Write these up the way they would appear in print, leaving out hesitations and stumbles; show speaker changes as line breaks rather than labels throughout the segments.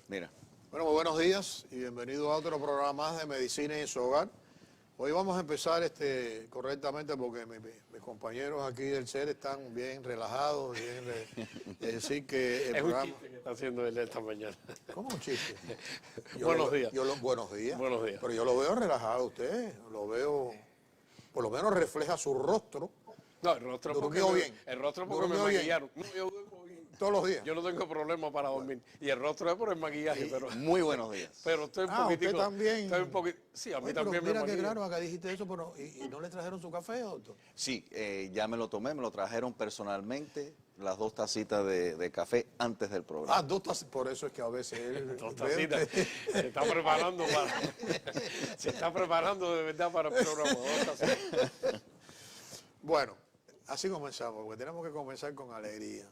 Mira.
Bueno, muy buenos días y bienvenidos a otro programa más de Medicina en su Hogar. Hoy vamos a empezar correctamente porque mis compañeros aquí del CER están bien relajados, es decir que el
es
programa...
un chiste que está haciendo él esta mañana.
¿Cómo un chiste?
Buenos días.
Buenos días.
Buenos días.
Pero yo lo veo relajado a usted, lo veo, por lo menos refleja su rostro.
No, el rostro
¿Durmió bien?
El rostro porque me
¿Durmió bien?
maquillaron. No, yo duermo bien.
Todos los días.
Yo no tengo problema para dormir. Y el rostro es por el maquillaje, pero...
Muy buenos días.
Pero estoy un
usted
poquitico...
también.
Estoy un poquito... Sí, a mí
Oye,
también
pero
me
mira que
maquillan.
claro, acá dijiste eso, pero ¿y no le trajeron su café, doctor?
Sí, ya me lo tomé, me lo trajeron personalmente, las 2 tacitas de café antes del programa.
Ah, 2 tazas, por eso es que a veces él...
2 tacitas. Se está preparando para... Se está preparando de verdad para el programa. 2 tacitas.
Bueno, así comenzamos, porque tenemos que comenzar con alegría.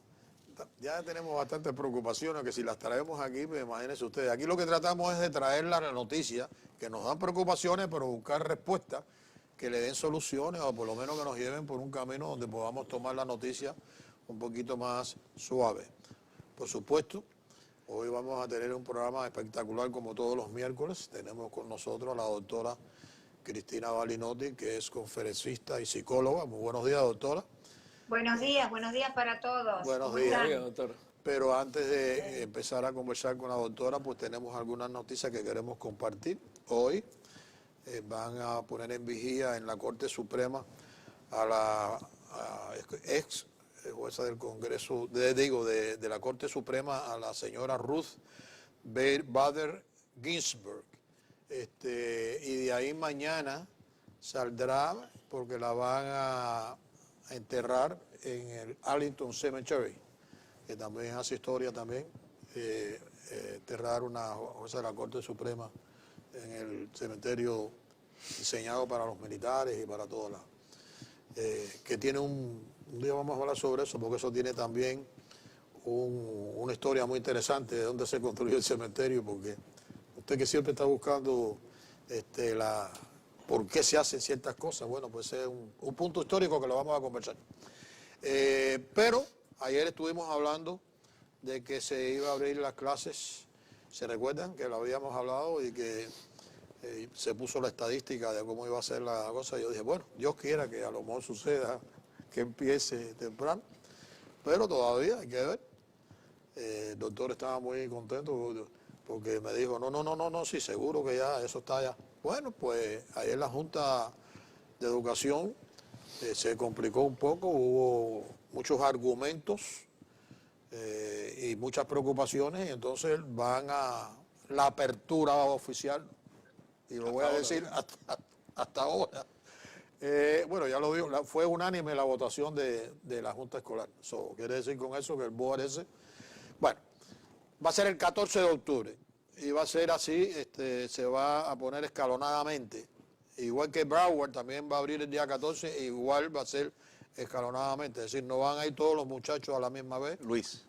Ya tenemos bastantes preocupaciones que si las traemos aquí, pues imagínense ustedes. Aquí lo que tratamos es de traer la noticia, que nos dan preocupaciones, pero buscar respuestas que le den soluciones o por lo menos que nos lleven por un camino donde podamos tomar la noticia un poquito más suave. Por supuesto, hoy vamos a tener un programa espectacular como todos los miércoles. Tenemos con nosotros a la doctora Cristina Balinotti, que es conferencista y psicóloga. Muy buenos días, doctora.
Buenos días para todos.
Buenos
¿Cómo
días.
están?
Doctor.
Pero antes de empezar a conversar con la doctora, pues tenemos algunas noticias que queremos compartir. Hoy van a poner en vigía en la Corte Suprema a la ex jueza del Congreso, de la Corte Suprema, a la señora Ruth Bader Ginsburg. Y de ahí mañana saldrá porque la van a enterrar en el Arlington Cemetery, que también hace historia también, enterrar una jueza de la Corte Suprema en el cementerio diseñado para los militares y para todas las... que tiene un día vamos a hablar sobre eso, porque eso tiene también una historia muy interesante de dónde se construyó el cementerio, porque usted que siempre está buscando por qué se hacen ciertas cosas, bueno, pues es un punto histórico que lo vamos a conversar. Pero ayer estuvimos hablando de que se iba a abrir las clases, ¿se recuerdan? Que lo habíamos hablado y que se puso la estadística de cómo iba a ser la cosa. Yo dije, bueno, Dios quiera que a lo mejor suceda, que empiece temprano, pero todavía hay que ver. El doctor estaba muy contento porque me dijo, no, sí, seguro que ya eso está ya. Bueno, pues ayer la Junta de Educación se complicó un poco, hubo muchos argumentos y muchas preocupaciones, y entonces van a la apertura oficial, y lo voy a decir hasta ahora. Bueno, ya lo digo, fue unánime la votación de la Junta Escolar. Eso quiere decir con eso que el board ese, bueno, va a ser el 14 de octubre y va a ser así, se va a poner escalonadamente. Igual que Broward también va a abrir el día 14, igual va a ser escalonadamente. Es decir, no van a ir todos los muchachos a la misma vez.
Luis,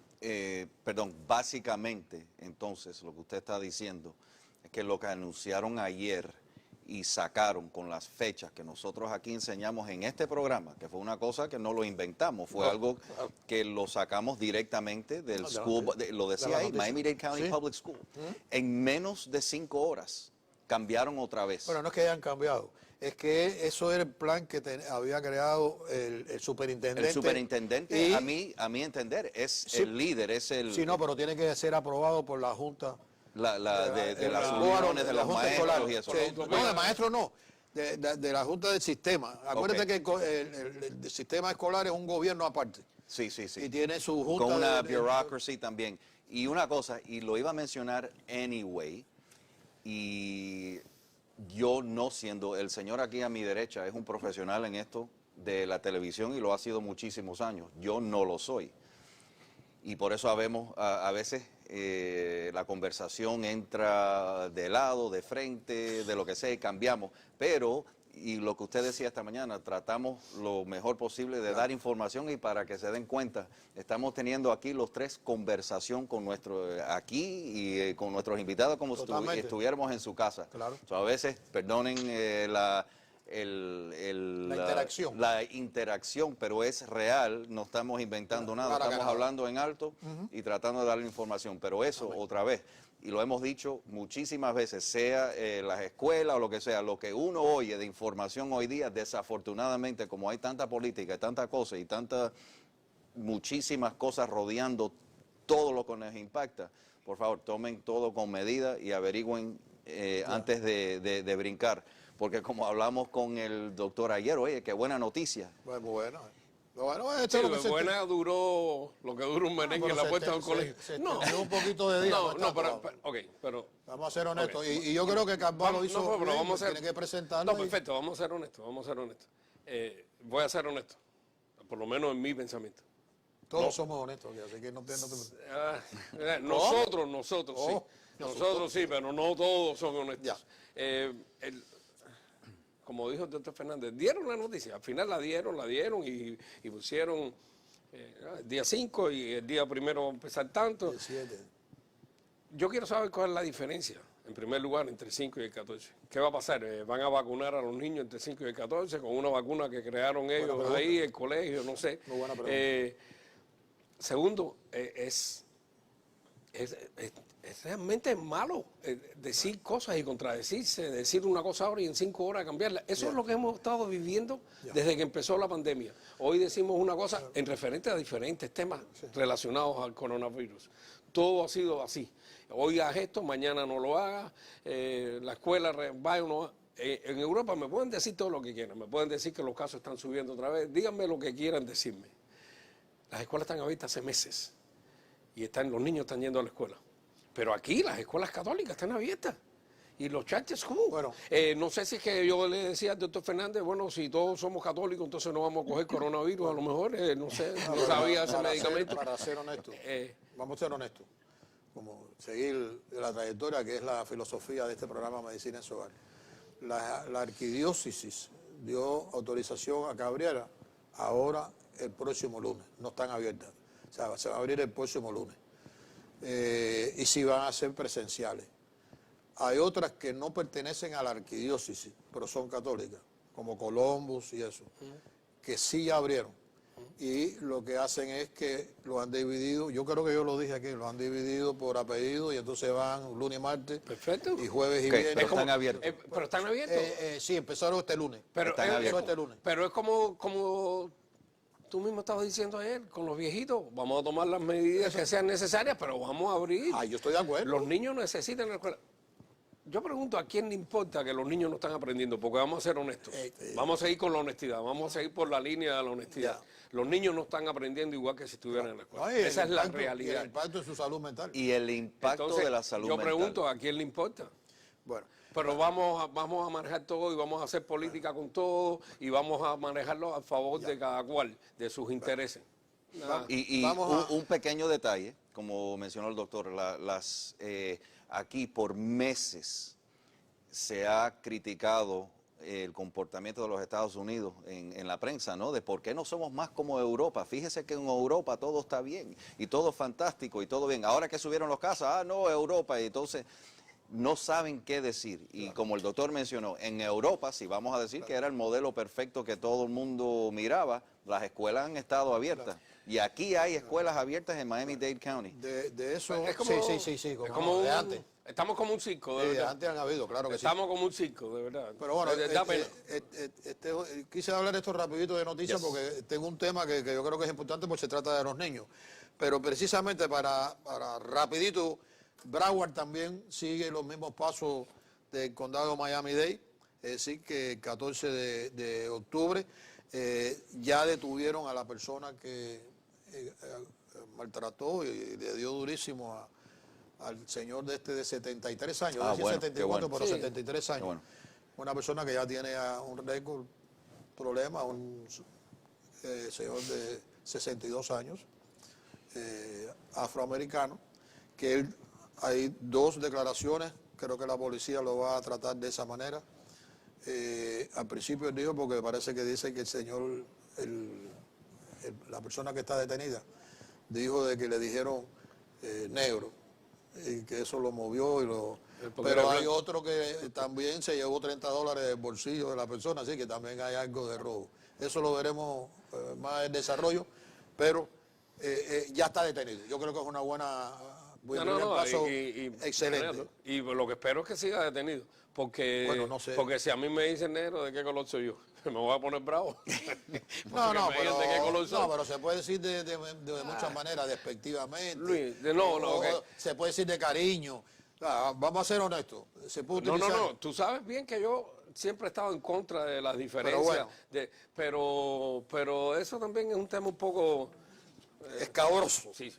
básicamente, entonces, lo que usted está diciendo es que lo que anunciaron ayer y sacaron con las fechas que nosotros aquí enseñamos en este programa, que fue una cosa que no lo inventamos, fue algo que lo sacamos directamente del school, lo decía ahí, Miami-Dade County Public School. En menos de 5 horas cambiaron otra vez.
Bueno, no es que hayan cambiado, es que eso era el plan que había creado el superintendente.
El superintendente,
y,
a mi entender, es el líder, es el...
Sí, no, pero tiene que ser aprobado por la Junta.
de las uniones de los maestros y eso.
No, de maestros no, de la Junta del Sistema. Acuérdate que el sistema escolar es un gobierno aparte.
Sí.
Y tiene su junta.
Con una bureaucracy también. Y una cosa, y lo iba a mencionar anyway, y yo no siendo, el señor aquí a mi derecha es un profesional en esto de la televisión y lo ha sido muchísimos años. Yo no lo soy. Y por eso a veces la conversación entra de lado, de frente, de lo que sea, y cambiamos. Pero, y lo que usted decía esta mañana, tratamos lo mejor posible de dar información y para que se den cuenta. Estamos teniendo aquí los tres conversación con aquí y con nuestros invitados como si estuviéramos en su casa.
Claro.
A veces, perdonen
La interacción.
pero es real, no estamos inventando nada,
Para
estamos
ganar.
hablando en alto y tratando de darle información, pero eso, otra vez, y lo hemos dicho muchísimas veces, sea las escuelas o lo que sea, lo que uno oye de información hoy día, desafortunadamente, como hay tanta política, y tanta cosa y muchísimas cosas rodeando todo lo que nos impacta, por favor, tomen todo con medida y averigüen antes de brincar. Porque como hablamos con el doctor ayer, oye, qué buena noticia.
Bueno.
Sí, buena duró lo que dura un merengue en la puerta del colegio.
No, un poquito de día.
pero
vamos a ser honestos.
Okay.
Y yo creo que Carvalho hizo
pero
bien,
vamos a ser,
tiene que presentarlo.
No, perfecto, vamos a ser honestos, voy a ser honesto, por lo menos en mi pensamiento.
Todos somos honestos, así que no te...
Nosotros sí.
Oh,
Nosotros sí, pero no todos son honestos.
Ya.
Como dijo el doctor Fernández, dieron la noticia, al final la dieron y pusieron el día 5 y el día primero va a empezar tanto.
17.
Yo quiero saber cuál es la diferencia, en primer lugar, entre el 5 y el 14. ¿Qué va a pasar? ¿Van a vacunar a los niños entre el 5 y el 14 con una vacuna que crearon ellos ahí, el colegio, no sé?
Muy buena pregunta.
Segundo, es realmente malo decir cosas y contradecirse, decir una cosa ahora y en 5 horas cambiarla. Eso es lo que hemos estado viviendo desde que empezó la pandemia. Hoy decimos una cosa en referente a diferentes temas relacionados al coronavirus. Todo ha sido así. Hoy haz esto, mañana no lo hagas, la escuela va o no va. En Europa me pueden decir todo lo que quieran, me pueden decir que los casos están subiendo otra vez, díganme lo que quieran decirme. Las escuelas están abiertas hace meses y los niños están yendo a la escuela. Pero aquí las escuelas católicas están abiertas y los charter schools.
Bueno.
No sé si es que yo le decía al doctor Fernández, bueno, si todos somos católicos, entonces no vamos a coger coronavirus, a lo mejor, no sé, no sabía ese medicamento.
Para ser honesto, vamos a ser honestos, como seguir la trayectoria que es la filosofía de este programa Medicina en su Hogar. La arquidiócesis dio autorización a que abriera ahora el próximo lunes, no están abiertas, o sea, se va a abrir el próximo lunes. Y si van a ser presenciales. Hay otras que no pertenecen a la arquidiócesis, pero son católicas, como Columbus y eso, que sí ya abrieron. Y lo que hacen es que lo han dividido, yo creo que yo lo dije aquí, lo han dividido por apellido y entonces van lunes y martes.
Perfecto.
Y jueves y
Okay,
viernes.
pero están abiertos.
Pero están abiertos.
Sí, empezaron este lunes.
Pero
Están abiertos.
Este lunes.
Pero es como tú mismo estabas diciendo ayer, con los viejitos, vamos a tomar las medidas que sean necesarias, pero vamos a abrir.
Yo estoy de acuerdo.
Los niños necesitan la escuela. Yo pregunto, ¿a quién le importa que los niños no están aprendiendo? Porque vamos a ser honestos. Vamos a seguir con la honestidad, vamos a seguir por la línea de la honestidad. Los niños no están aprendiendo igual que si estuvieran en la escuela. Esa es la realidad.
Y el impacto en su salud mental.
Y el impacto
Entonces,
de la salud
yo
mental.
pregunto, ¿a quién le importa?
Bueno,
Pero vamos a manejar todo y vamos a hacer política con todo y vamos a manejarlo a favor de cada cual, de sus intereses.
Y un pequeño detalle, como mencionó el doctor, aquí por meses se ha criticado el comportamiento de los Estados Unidos en la prensa, ¿no? De por qué no somos más como Europa. Fíjese que en Europa todo está bien y todo es fantástico y todo bien. Ahora que subieron los casos, no, Europa, y entonces no saben qué decir. Y como el doctor mencionó, en Europa, si vamos a decir que era el modelo perfecto que todo el mundo miraba, las escuelas han estado abiertas. Y aquí hay escuelas abiertas en Miami-Dade County.
de eso,
Es como,
sí,
es como
de antes.
Estamos como un circo, de
De
verdad.
antes han habido, claro que
Estamos como un circo, de verdad.
Pero bueno,
Da pena.
quise hablar esto rapidito de noticias porque tengo un tema que yo creo que es importante porque se trata de los niños. Pero precisamente para rapidito, Broward también sigue los mismos pasos del condado de Miami-Dade. Es decir, que el 14 de octubre ya detuvieron a la persona que maltrató y le dio durísimo al señor de 73 años,
Ah,
decía
bueno,
74,
qué
pero
bueno.
73 años.
Qué bueno.
Una persona que ya tiene un récord, problema, un señor de 62 años, afroamericano, que hay 2 declaraciones, creo que la policía lo va a tratar de esa manera. Al principio él dijo, porque parece que dice que el señor, la persona que está detenida, dijo de que le dijeron negro. y que eso lo movió.
Porque
Pero
era
hay
blanco.
otro que también se llevó $30 del bolsillo de la persona, así que también hay algo de robo. Eso lo veremos más en desarrollo, pero ya está detenido. Yo creo que es una buena, buen primer paso excelente.
Y lo que espero es que siga detenido.
Bueno, no sé.
Porque si a mí me dicen negro, ¿de qué color soy yo? Me voy a poner bravo.
No, no,
me digan de qué color soy.
pero se puede decir de muchas maneras, despectivamente.
Luis,
Se puede decir de cariño. Vamos a ser honestos. Se puede utilizar.
No. Tú sabes bien que yo siempre he estado en contra de las diferencias. Pero eso también es un tema un poco
Escabroso.
Sí.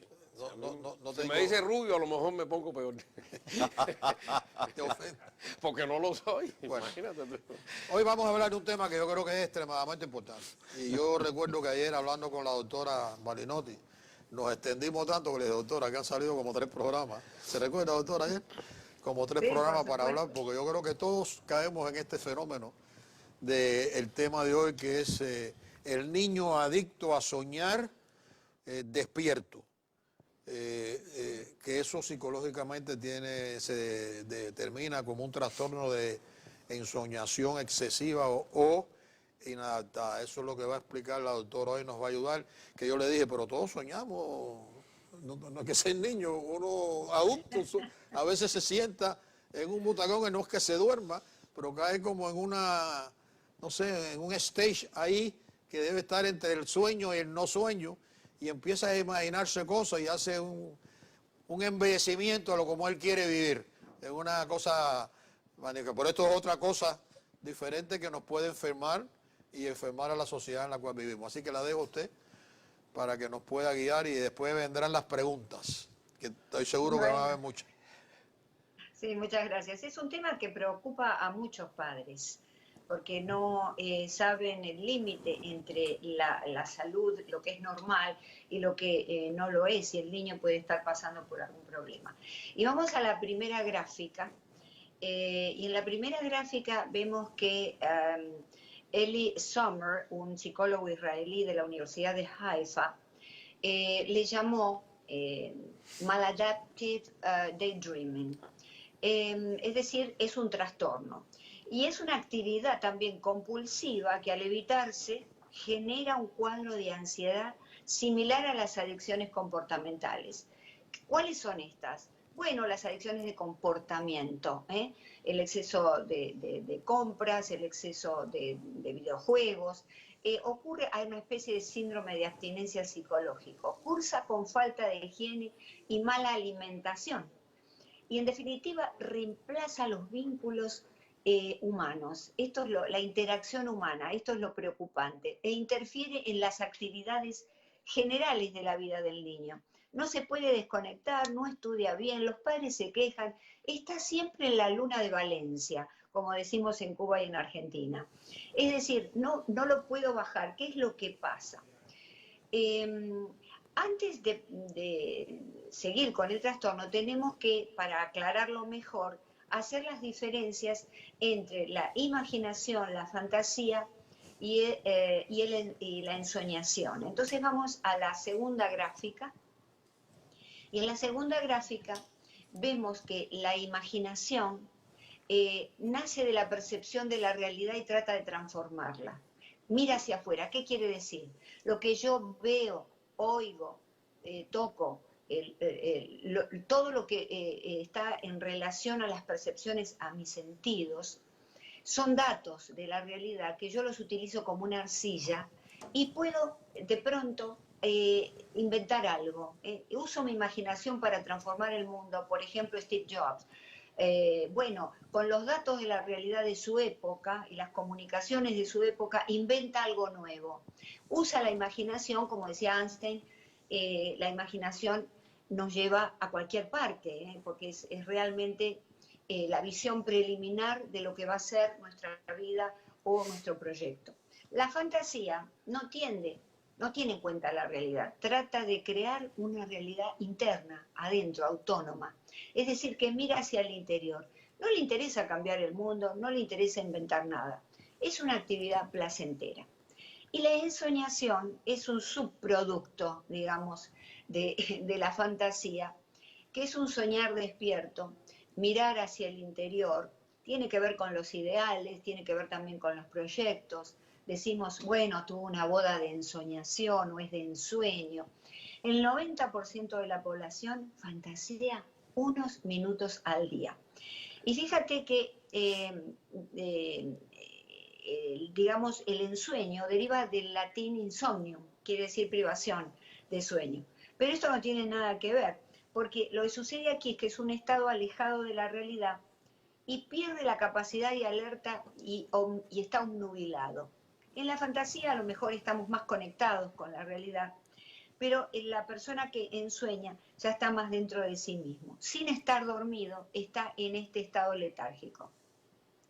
No
Si
tengo-
me dice rubio, a lo mejor me pongo peor.
Te ofende.
Porque no lo soy.
Bueno.
Imagínate tú.
Hoy vamos a hablar de un tema que yo creo que es extremadamente importante. Y yo recuerdo que ayer hablando con la doctora Balinotti, nos extendimos tanto que le dije, doctora, que han salido como 3 programas. ¿Se recuerda, doctora, ayer? Como 3
Sí,
programas
por
para
supuesto.
hablar, porque yo creo que todos caemos en este fenómeno del tema de hoy, que es el niño adicto a soñar despierto. Que eso psicológicamente se determina como un trastorno de ensoñación excesiva o inadaptada. Eso es lo que va a explicar la doctora hoy, nos va a ayudar. Que yo le dije, pero todos soñamos, no es que sea niño, uno adulto a veces se sienta en un butacón y no es que se duerma, pero cae como en una, no sé, en un stage ahí que debe estar entre el sueño y el no sueño, y empieza a imaginarse cosas y hace un embellecimiento a lo como él quiere vivir. Es una cosa magnífica. Por esto es otra cosa diferente que nos puede enfermar y enfermar a la sociedad en la cual vivimos. Así que la dejo a usted para que nos pueda guiar y después vendrán las preguntas, que estoy seguro que van a haber muchas.
Sí, muchas gracias. Es un tema que preocupa a muchos padres, porque no saben el límite entre la salud, lo que es normal, y lo que no lo es, y el niño puede estar pasando por algún problema. Y vamos a la primera gráfica. Y en la primera gráfica vemos que Eli Sommer, un psicólogo israelí de la Universidad de Haifa, le llamó maladaptive daydreaming. Es decir, es un trastorno. Y es una actividad también compulsiva que al evitarse genera un cuadro de ansiedad similar a las adicciones comportamentales. ¿Cuáles son estas? Bueno, las adicciones de comportamiento, el exceso de compras, el exceso de videojuegos. Hay una especie de síndrome de abstinencia psicológico. Cursa con falta de higiene y mala alimentación. Y en definitiva reemplaza los vínculos humanos. Esto es la interacción humana, esto es lo preocupante, e interfiere en las actividades generales de la vida del niño. No se puede desconectar, no estudia bien, los padres se quejan, está siempre en la luna de Valencia, como decimos en Cuba y en Argentina. Es decir, no lo puedo bajar. ¿Qué es lo que pasa? Antes de seguir con el trastorno, tenemos que, para aclararlo mejor, hacer las diferencias entre la imaginación, la fantasía y la ensoñación. Entonces vamos a la segunda gráfica. Y en la segunda gráfica vemos que la imaginación nace de la percepción de la realidad y trata de transformarla. Mira hacia afuera. ¿Qué quiere decir? Lo que yo veo, oigo, toco, todo lo que está en relación a las percepciones, a mis sentidos, son datos de la realidad que yo los utilizo como una arcilla y puedo de pronto inventar algo. Uso mi imaginación para transformar el mundo. Por ejemplo, Steve Jobs. Bueno, con los datos de la realidad de su época y las comunicaciones de su época, inventa algo nuevo. Usa la imaginación, como decía Einstein, la imaginación nos lleva a cualquier parte, porque es realmente la visión preliminar de lo que va a ser nuestra vida o nuestro proyecto. La fantasía no tiene en cuenta la realidad, trata de crear una realidad interna, adentro, autónoma. Es decir, que mira hacia el interior. No le interesa cambiar el mundo, no le interesa inventar nada. Es una actividad placentera. Y la ensoñación es un subproducto, digamos, de la fantasía, que es un soñar despierto, mirar hacia el interior, tiene que ver con los ideales, tiene que ver también con los proyectos. Decimos, bueno, tuvo una boda de ensoñación o es de ensueño. El 90% de la población fantasea unos minutos al día. Y fíjate que, digamos, el ensueño deriva del latín insomnium, quiere decir privación de sueño. Pero esto no tiene nada que ver, porque lo que sucede aquí es que es un estado alejado de la realidad y pierde la capacidad de alerta y está obnubilado. En la fantasía a lo mejor estamos más conectados con la realidad, pero la persona que ensueña ya está más dentro de sí mismo. Sin estar dormido, está en este estado letárgico.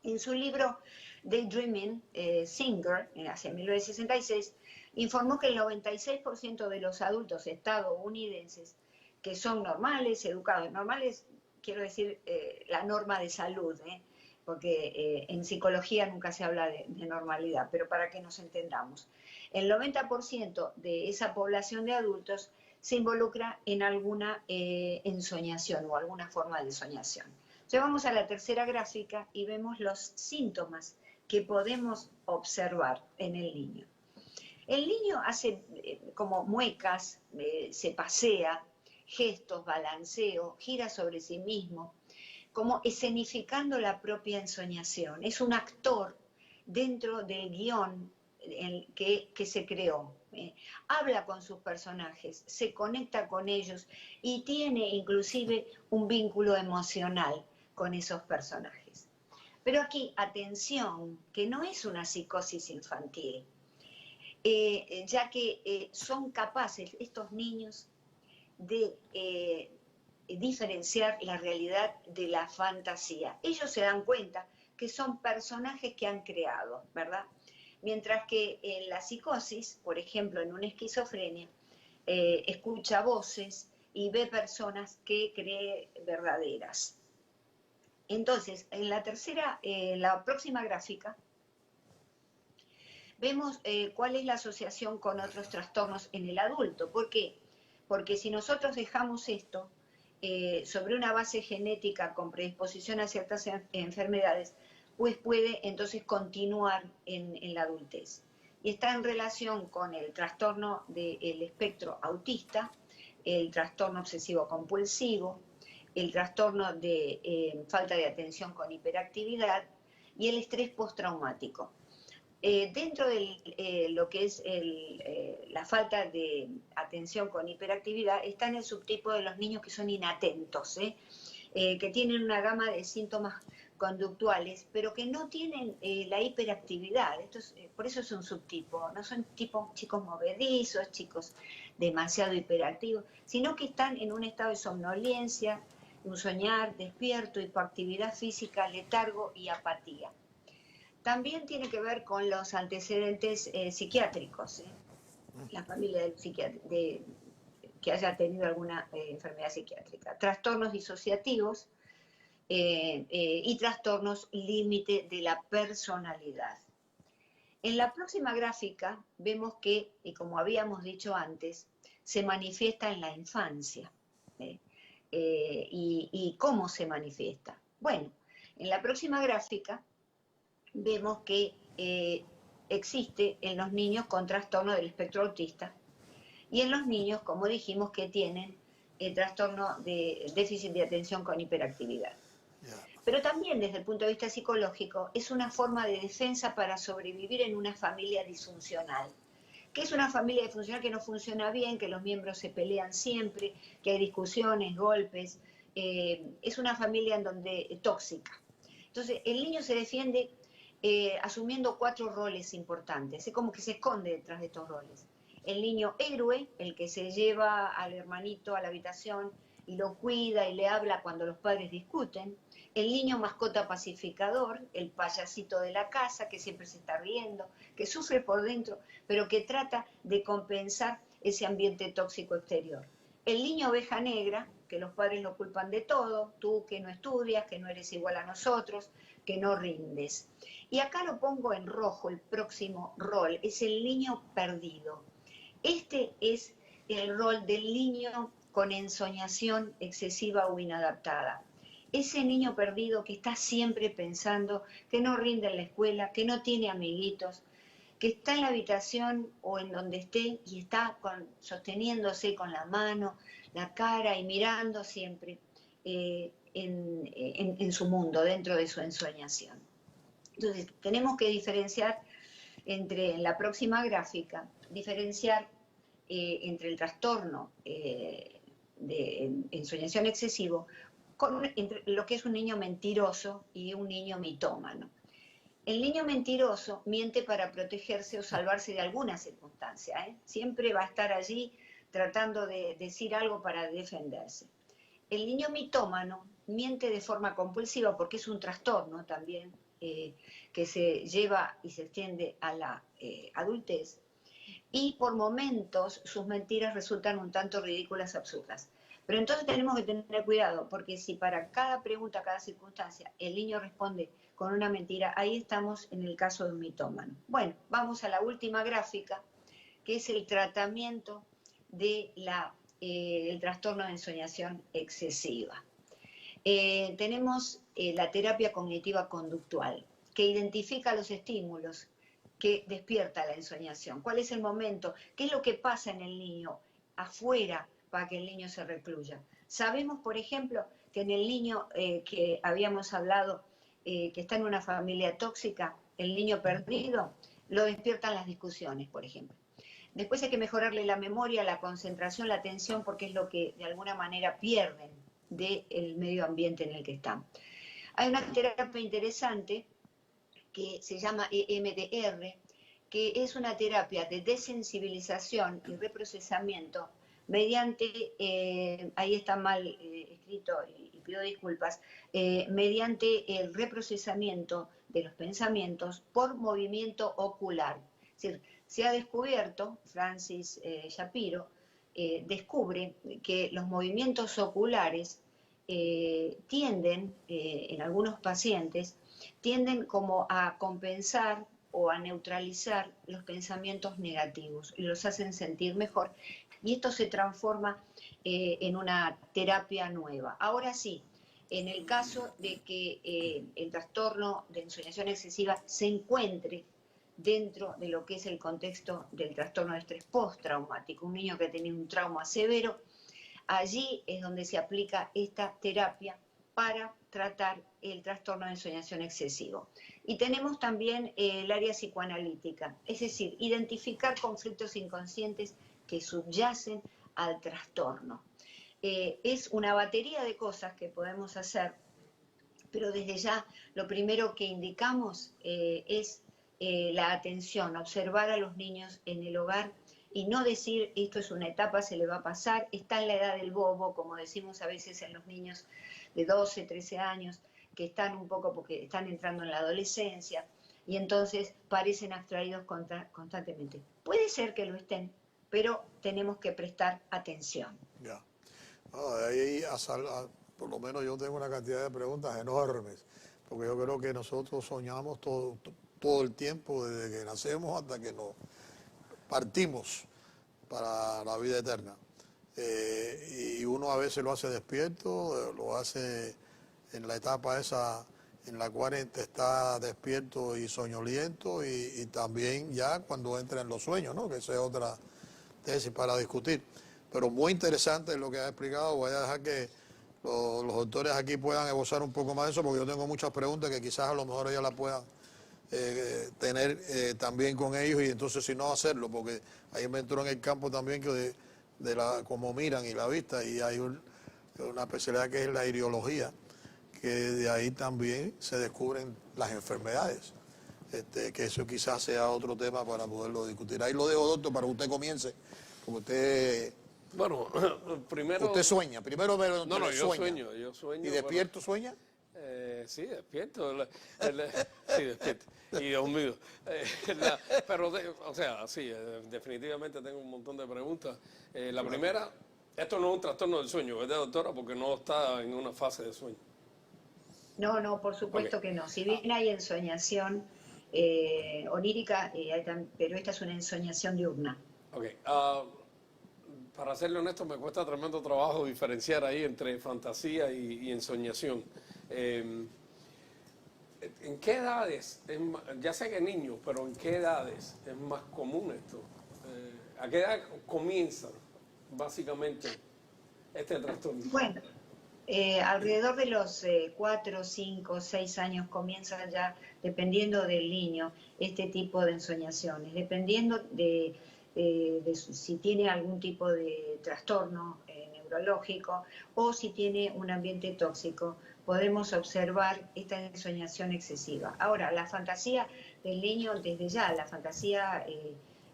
En su libro Daydreaming, Singer, hacia 1966, informó que el 96% de los adultos estadounidenses que son normales, educados, normales, quiero decir, la norma de salud, porque en psicología nunca se habla de normalidad, pero para que nos entendamos. El 90% de esa población de adultos se involucra en alguna ensoñación o alguna forma de ensoñación. Entonces vamos a la tercera gráfica y vemos los síntomas que podemos observar en el niño. El niño hace como muecas, se pasea, gestos, balanceo, gira sobre sí mismo, como escenificando la propia ensoñación. Es un actor dentro del guión que se creó. Habla con sus personajes, se conecta con ellos y tiene inclusive un vínculo emocional con esos personajes. Pero aquí, atención, que no es una psicosis infantil, ya que son capaces estos niños de diferenciar la realidad de la fantasía. Ellos se dan cuenta que son personajes que han creado, ¿verdad? Mientras que en la psicosis, por ejemplo, en una esquizofrenia, escucha voces y ve personas que cree verdaderas. Entonces, en la próxima gráfica, vemos cuál es la asociación con otros trastornos en el adulto. ¿Por qué? Porque si nosotros dejamos esto sobre una base genética con predisposición a ciertas enfermedades, pues puede entonces continuar en la adultez. Y está en relación con el trastorno del espectro autista, el trastorno obsesivo compulsivo, el trastorno de falta de atención con hiperactividad y el estrés postraumático. Dentro de lo que es la falta de atención con hiperactividad está en el subtipo de los niños que son inatentos, que tienen una gama de síntomas conductuales, pero que no tienen la hiperactividad. Por eso es un subtipo, no son chicos movedizos, chicos demasiado hiperactivos, sino que están en un estado de somnolencia, un soñar despierto, hipoactividad física, letargo y apatía. También tiene que ver con los antecedentes psiquiátricos, la familia que haya tenido alguna enfermedad psiquiátrica, trastornos disociativos y trastornos límite de la personalidad. En la próxima gráfica vemos que, y como habíamos dicho antes, se manifiesta en la infancia. ¿Y cómo se manifiesta? Bueno, en la próxima gráfica vemos que existe en los niños con trastorno del espectro autista y en los niños, como dijimos, que tienen trastorno de déficit de atención con hiperactividad. Pero también desde el punto de vista psicológico es una forma de defensa para sobrevivir en una familia disfuncional. ¿Qué es una familia disfuncional? Que no funciona bien, que los miembros se pelean siempre, que hay discusiones, golpes. Es una familia en donde tóxica. Entonces el niño se defiende asumiendo 4 roles importantes. Es como que se esconde detrás de estos roles. El niño héroe, el que se lleva al hermanito a la habitación y lo cuida y le habla cuando los padres discuten. El niño mascota pacificador, el payasito de la casa que siempre se está riendo, que sufre por dentro, pero que trata de compensar ese ambiente tóxico exterior. El niño oveja negra, que los padres lo culpan de todo, tú que no estudias, que no eres igual a nosotros, que no rindes. Y acá lo pongo en rojo, el próximo rol, es el niño perdido. Este es el rol del niño con ensoñación excesiva o inadaptada. Ese niño perdido que está siempre pensando, que no rinde en la escuela, que no tiene amiguitos, que está en la habitación o en donde esté y está sosteniéndose con la mano, la cara y mirando siempre en su mundo, dentro de su ensoñación. Entonces, tenemos que diferenciar en la próxima gráfica, diferenciar entre el trastorno de ensoñación excesivo entre lo que es un niño mentiroso y un niño mitómano. El niño mentiroso miente para protegerse o salvarse de alguna circunstancia, ¿eh? Siempre va a estar allí tratando de decir algo para defenderse. El niño mitómano miente de forma compulsiva porque es un trastorno también que se lleva y se extiende a la adultez, y por momentos sus mentiras resultan un tanto ridículas, absurdas. Pero entonces tenemos que tener cuidado, porque si para cada pregunta, cada circunstancia, el niño responde con una mentira, ahí estamos en el caso de un mitómano. Bueno, vamos a la última gráfica, que es el tratamiento de el trastorno de ensoñación excesiva. Tenemos la terapia cognitiva conductual, que identifica los estímulos que despierta la ensoñación. ¿Cuál es el momento? ¿Qué es lo que pasa en el niño afuera para que el niño se recluya? Sabemos, por ejemplo, que en el niño que habíamos hablado, que está en una familia tóxica, el niño perdido, lo despiertan las discusiones, por ejemplo. Después hay que mejorarle la memoria, la concentración, la atención, porque es lo que de alguna manera pierden del medio ambiente en el que están. Hay una terapia interesante que se llama EMDR, que es una terapia de desensibilización y reprocesamiento mediante, ahí está mal escrito y pido disculpas, mediante el reprocesamiento de los pensamientos por movimiento ocular. Es decir, se ha descubierto, Francis Shapiro descubre que los movimientos oculares tienden, en algunos pacientes, tienden como a compensar o a neutralizar los pensamientos negativos y los hacen sentir mejor. Y esto se transforma en una terapia nueva. Ahora sí, en el caso de que el trastorno de ensoñación excesiva se encuentre dentro de lo que es el contexto del trastorno de estrés postraumático, un niño que ha tenido un trauma severo, allí es donde se aplica esta terapia para tratar el trastorno de ensoñación excesivo. Y tenemos también el área psicoanalítica, es decir, identificar conflictos inconscientes que subyacen al trastorno. Es una batería de cosas que podemos hacer, pero desde ya lo primero que indicamos es la atención, observar a los niños en el hogar y no decir esto es una etapa, se le va a pasar, está en la edad del bobo, como decimos a veces en los niños de 12, 13 años, que están un poco porque están entrando en la adolescencia y entonces parecen abstraídos constantemente. Puede ser que lo estén, pero tenemos que prestar atención.
Ya. Ahí, por lo menos yo tengo una cantidad de preguntas enormes, porque yo creo que nosotros soñamos todo el tiempo, desde que nacemos hasta que nos partimos para la vida eterna. Y uno a veces lo hace despierto, lo hace en la etapa esa en la cual está despierto y soñoliento, y también ya cuando entra en los sueños, ¿no? Que esa es otra tesis para discutir. Pero muy interesante lo que ha explicado. Voy a dejar que los doctores aquí puedan esbozar un poco más de eso, porque yo tengo muchas preguntas que quizás a lo mejor ellas las puedan tener también con ellos, y entonces si no hacerlo, porque ahí me entró en el campo también que de cómo miran y la vista, y hay una especialidad que es la iriología, que de ahí también se descubren las enfermedades, que eso quizás sea otro tema para poderlo discutir. Ahí lo dejo, doctor, para que usted comience, porque usted...
Bueno, primero...
Usted sueña, primero pero
no, yo sueño.
¿Y despierto sueña?
Sí, despierto. Sí, despierto. Y Dios mío. Pero, o sea, sí, definitivamente tengo un montón de preguntas. La primera, esto no es un trastorno del sueño, ¿verdad, doctora? Porque no está en una fase de sueño.
No, por supuesto que no. Si bien hay ensoñación onírica, pero esta es una ensoñación diurna.
Ok. para serle honesto, me cuesta tremendo trabajo diferenciar ahí entre fantasía y ensoñación. ¿En qué edades, ya sé que niños, pero en qué edades es más común esto? ¿A qué edad comienza básicamente este trastorno?
Bueno, alrededor de los 4, 5, 6 años comienza ya, dependiendo del niño, este tipo de ensoñaciones, dependiendo si tiene algún tipo de trastorno neurológico o si tiene un ambiente tóxico, podemos observar esta ensoñación excesiva. Ahora, la fantasía del niño, desde ya, la fantasía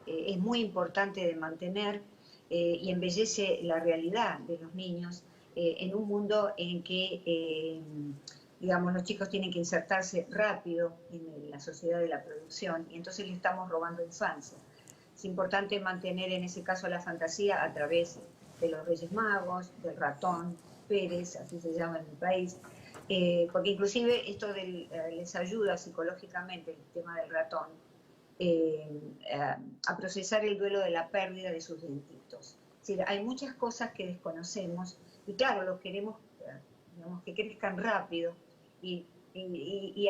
es muy importante de mantener y embellece la realidad de los niños en un mundo en que, digamos, los chicos tienen que insertarse rápido en la sociedad de la producción y entonces le estamos robando infancia. Es importante mantener en ese caso la fantasía a través de los Reyes Magos, del ratón Pérez, así se llama en mi país, porque inclusive esto les ayuda psicológicamente el tema del ratón a procesar el duelo de la pérdida de sus dientitos. Es decir, hay muchas cosas que desconocemos y claro, los queremos, digamos, que crezcan rápido y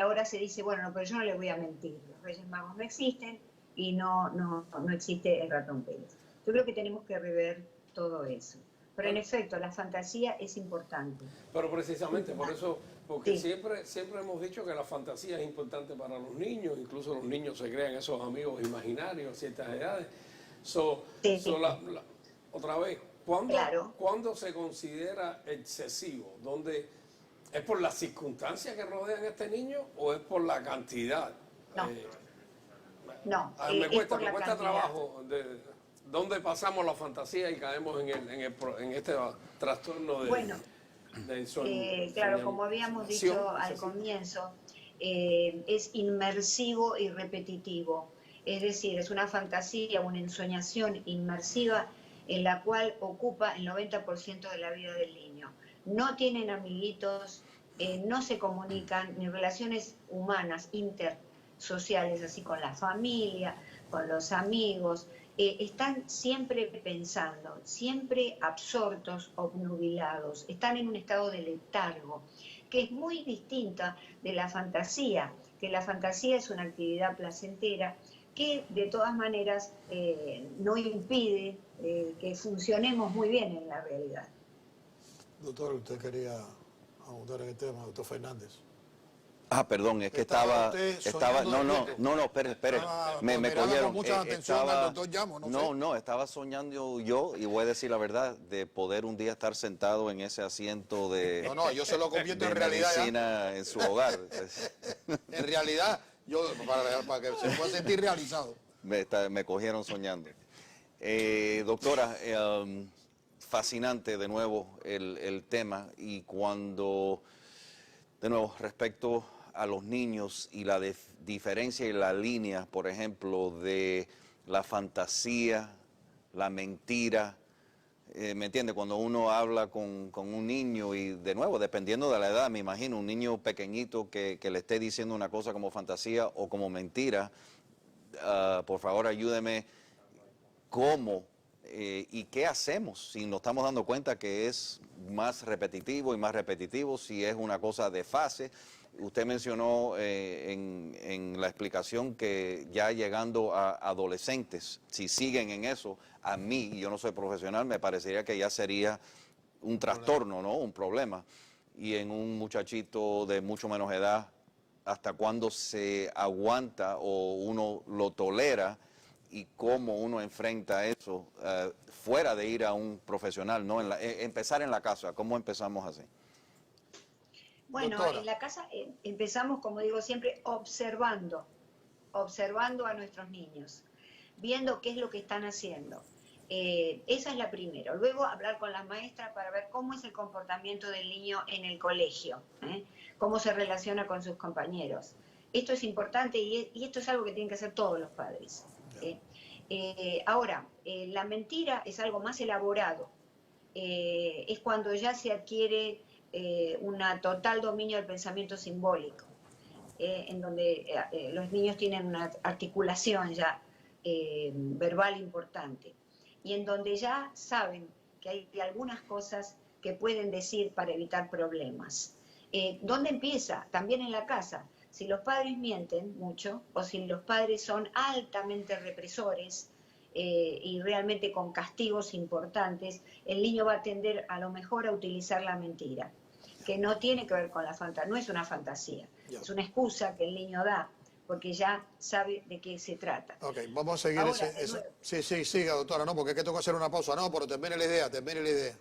ahora se dice, bueno, no, pero yo no le voy a mentir, los Reyes Magos no existen y no existe el ratón Pérez. Yo creo que tenemos que rever todo eso. Pero en efecto, la fantasía es importante.
Pero precisamente por eso, porque
Sí.
siempre hemos dicho que la fantasía es importante para los niños, incluso los niños se crean esos amigos imaginarios a ciertas edades.
Sí.
Otra vez,
Claro.
¿cuándo se considera excesivo? ¿Dónde es por las circunstancias que rodean a este niño o es por la cantidad?
No. No,
Me
es
cuesta
por la cantidad.
trabajo dónde pasamos la fantasía y caemos en este trastorno de,
Bueno, claro, como habíamos dicho al comienzo, es inmersivo y repetitivo. Es decir, es una fantasía, una ensoñación inmersiva en la cual ocupa el 90% de la vida del niño. No tienen amiguitos, no se comunican ni relaciones humanas, intersociales, así con la familia, con los amigos. Están siempre pensando, siempre absortos, obnubilados, están en un estado de letargo, que es muy distinta de la fantasía, que la fantasía es una actividad placentera que de todas maneras no impide que funcionemos muy bien en la realidad.
Doctor, usted quería abundar en el tema, doctor Fernández.
Perdón, es que
Estaba
estaba,
usted
estaba,
soñando
no, espere, me
miraba
cogieron.
con mucha atención al doctor Llamo, no sé.
No, estaba soñando yo, y voy a decir la verdad, de poder un día estar sentado en ese asiento de,
No, yo se lo convierto
de
en realidad ya.
medicina en su hogar.
En realidad, yo para que se pueda sentir realizado.
Me cogieron soñando. Doctora, fascinante de nuevo el tema, y cuando, de nuevo, respecto a los niños y la diferencia y la línea, por ejemplo, de la fantasía, la mentira, ¿me entiende? Cuando uno habla con un niño y, de nuevo, dependiendo de la edad, me imagino, un niño pequeñito que le esté diciendo una cosa como fantasía o como mentira, por favor ayúdeme, ¿cómo y qué hacemos si nos estamos dando cuenta que es más repetitivo y más repetitivo, si es una cosa de fase? Usted mencionó en la explicación que ya llegando a adolescentes, si siguen en eso, a mí, yo no soy profesional, me parecería que ya sería un trastorno, ¿no? Un problema. Y en un muchachito de mucho menos edad, ¿hasta cuándo se aguanta o uno lo tolera? Y cómo uno enfrenta eso fuera de ir a un profesional, ¿no? Empezar en la casa, ¿cómo empezamos así?
Bueno,
Doctora.
en la casa empezamos, como digo siempre, observando a nuestros niños, viendo qué es lo que están haciendo. Esa es la primera. Luego hablar con la maestra para ver cómo es el comportamiento del niño en el colegio, cómo se relaciona con sus compañeros. Esto es importante y esto es algo que tienen que hacer todos los padres. Ahora, la mentira es algo más elaborado. Es cuando ya se adquiere un total dominio del pensamiento simbólico, en donde los niños tienen una articulación ya verbal importante. y en donde ya saben que hay algunas cosas que pueden decir para evitar problemas. ¿Dónde empieza? También en la casa. Si los padres mienten mucho o si los padres son altamente represores y realmente con castigos importantes, el niño va a tender a lo mejor a utilizar la mentira, que no tiene que ver con la fantasía, no es una fantasía, es una excusa que el niño da porque ya sabe de qué se trata.
Ok, vamos a seguir
Ahora,
Sí, siga, doctora, no, porque es que tengo que hacer una pausa. No, pero termine la idea.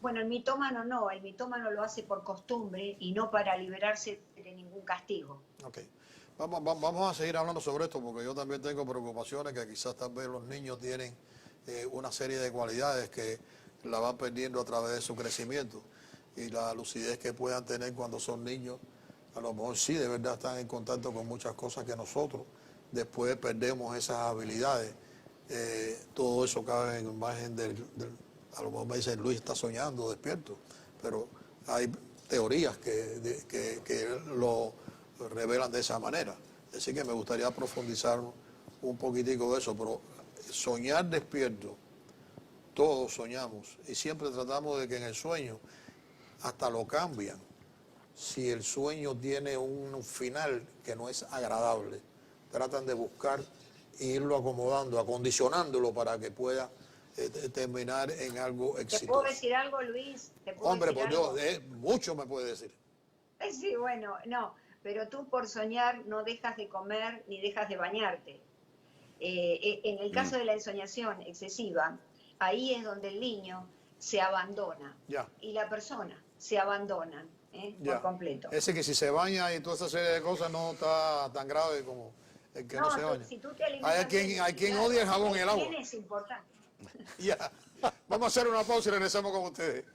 Bueno, el mitómano no, el mitómano lo hace por costumbre y no para liberarse de ningún castigo.
Ok, vamos a seguir hablando sobre esto porque yo también tengo preocupaciones que quizás tal vez los niños tienen una serie de cualidades que la van perdiendo a través de su crecimiento y la lucidez que puedan tener cuando son niños. A lo mejor sí, de verdad están en contacto con muchas cosas que nosotros después perdemos esas habilidades. Todo eso cabe en imagen a lo mejor me dicen, Luis está soñando, despierto, pero hay teorías que lo revelan de esa manera. Así que me gustaría profundizar un poquitico de eso, pero soñar despierto, todos soñamos y siempre tratamos de que en el sueño hasta lo cambian. Si el sueño tiene un final que no es agradable, tratan de buscar e irlo acomodando, acondicionándolo para que pueda terminar en algo exitoso.
¿Te puedo decir algo, Luis?
Hombre, por Dios, mucho me puede decir.
Sí, bueno, no, pero tú por soñar no dejas de comer ni dejas de bañarte. En el caso de la ensoñación excesiva, ahí es donde el niño se abandona y la persona se abandona por completo.
Ese que si se baña y toda esa serie de cosas no está tan grave como el que no se baña.
Si tú te alimentas,
hay quien odia el jabón y el agua.
Es importante.
Ya, vamos a hacer una pausa y regresamos con ustedes.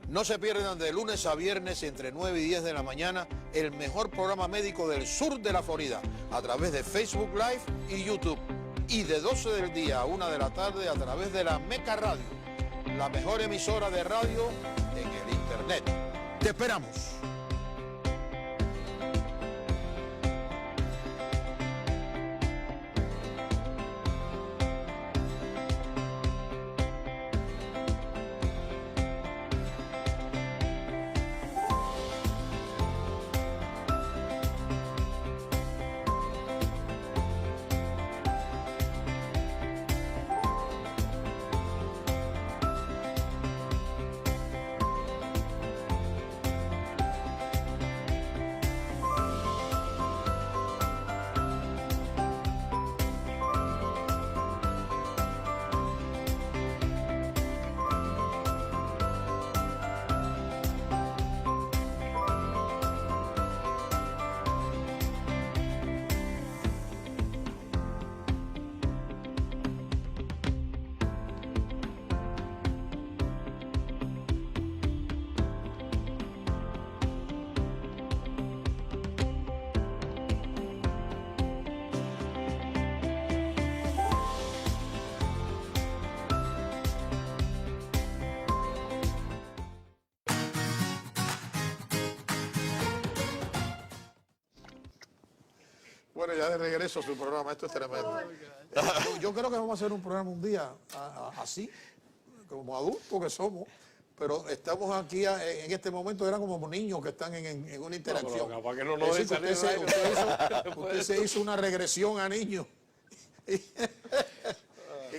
No se pierdan de lunes a viernes entre 9 y 10 de la mañana el mejor programa médico del sur de la Florida a través de Facebook Live y YouTube. Y de 12 del día a 1 de la tarde a través de la Meca Radio, la mejor emisora de radio en el Internet. ¡Te esperamos! Bueno, ya de regreso a su programa, esto es tremendo. Yo creo que vamos a hacer un programa un día así, como adultos que somos, pero estamos aquí en este momento, eran como niños que están en una interacción.
No, capaz que no nos dejen salir
usted se hizo una regresión a niños.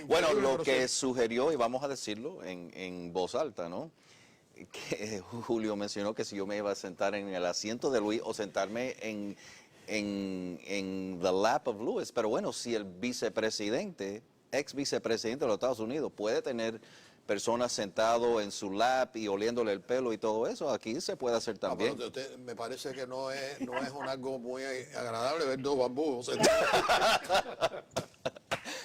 Bueno, lo que sugirió, y vamos a decirlo en voz alta, ¿no? Que Julio mencionó que si yo me iba a sentar en el asiento de Luis o sentarme en the lap of Luis, pero bueno, si el vicepresidente, ex vicepresidente de los Estados Unidos puede tener personas sentadas en su lap y oliéndole el pelo y todo eso, aquí se puede hacer también.
Pero me parece que no es algo muy agradable ver dos bambús.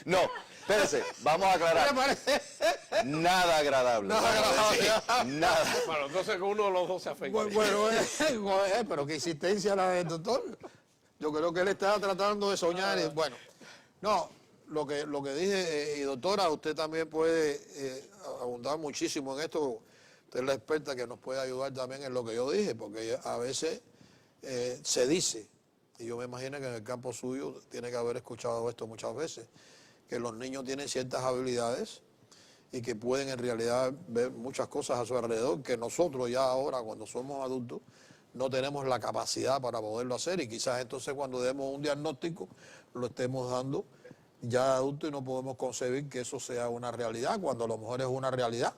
No, espérese, vamos a aclarar. Nada agradable. Nada.
Bueno, entonces uno de los dos se afecta.
Bueno, pero qué insistencia la del doctor. Yo creo que él estaba tratando de soñar. Y, bueno, no, lo que dije, y doctora, usted también puede abundar muchísimo en esto, usted es la experta que nos puede ayudar también en lo que yo dije, porque a veces se dice, y yo me imagino que en el campo suyo tiene que haber escuchado esto muchas veces, que los niños tienen ciertas habilidades y que pueden en realidad ver muchas cosas a su alrededor, que nosotros ya ahora, cuando somos adultos, no tenemos la capacidad para poderlo hacer, y quizás entonces cuando demos un diagnóstico lo estemos dando ya adulto y no podemos concebir que eso sea una realidad, cuando a lo mejor es una realidad.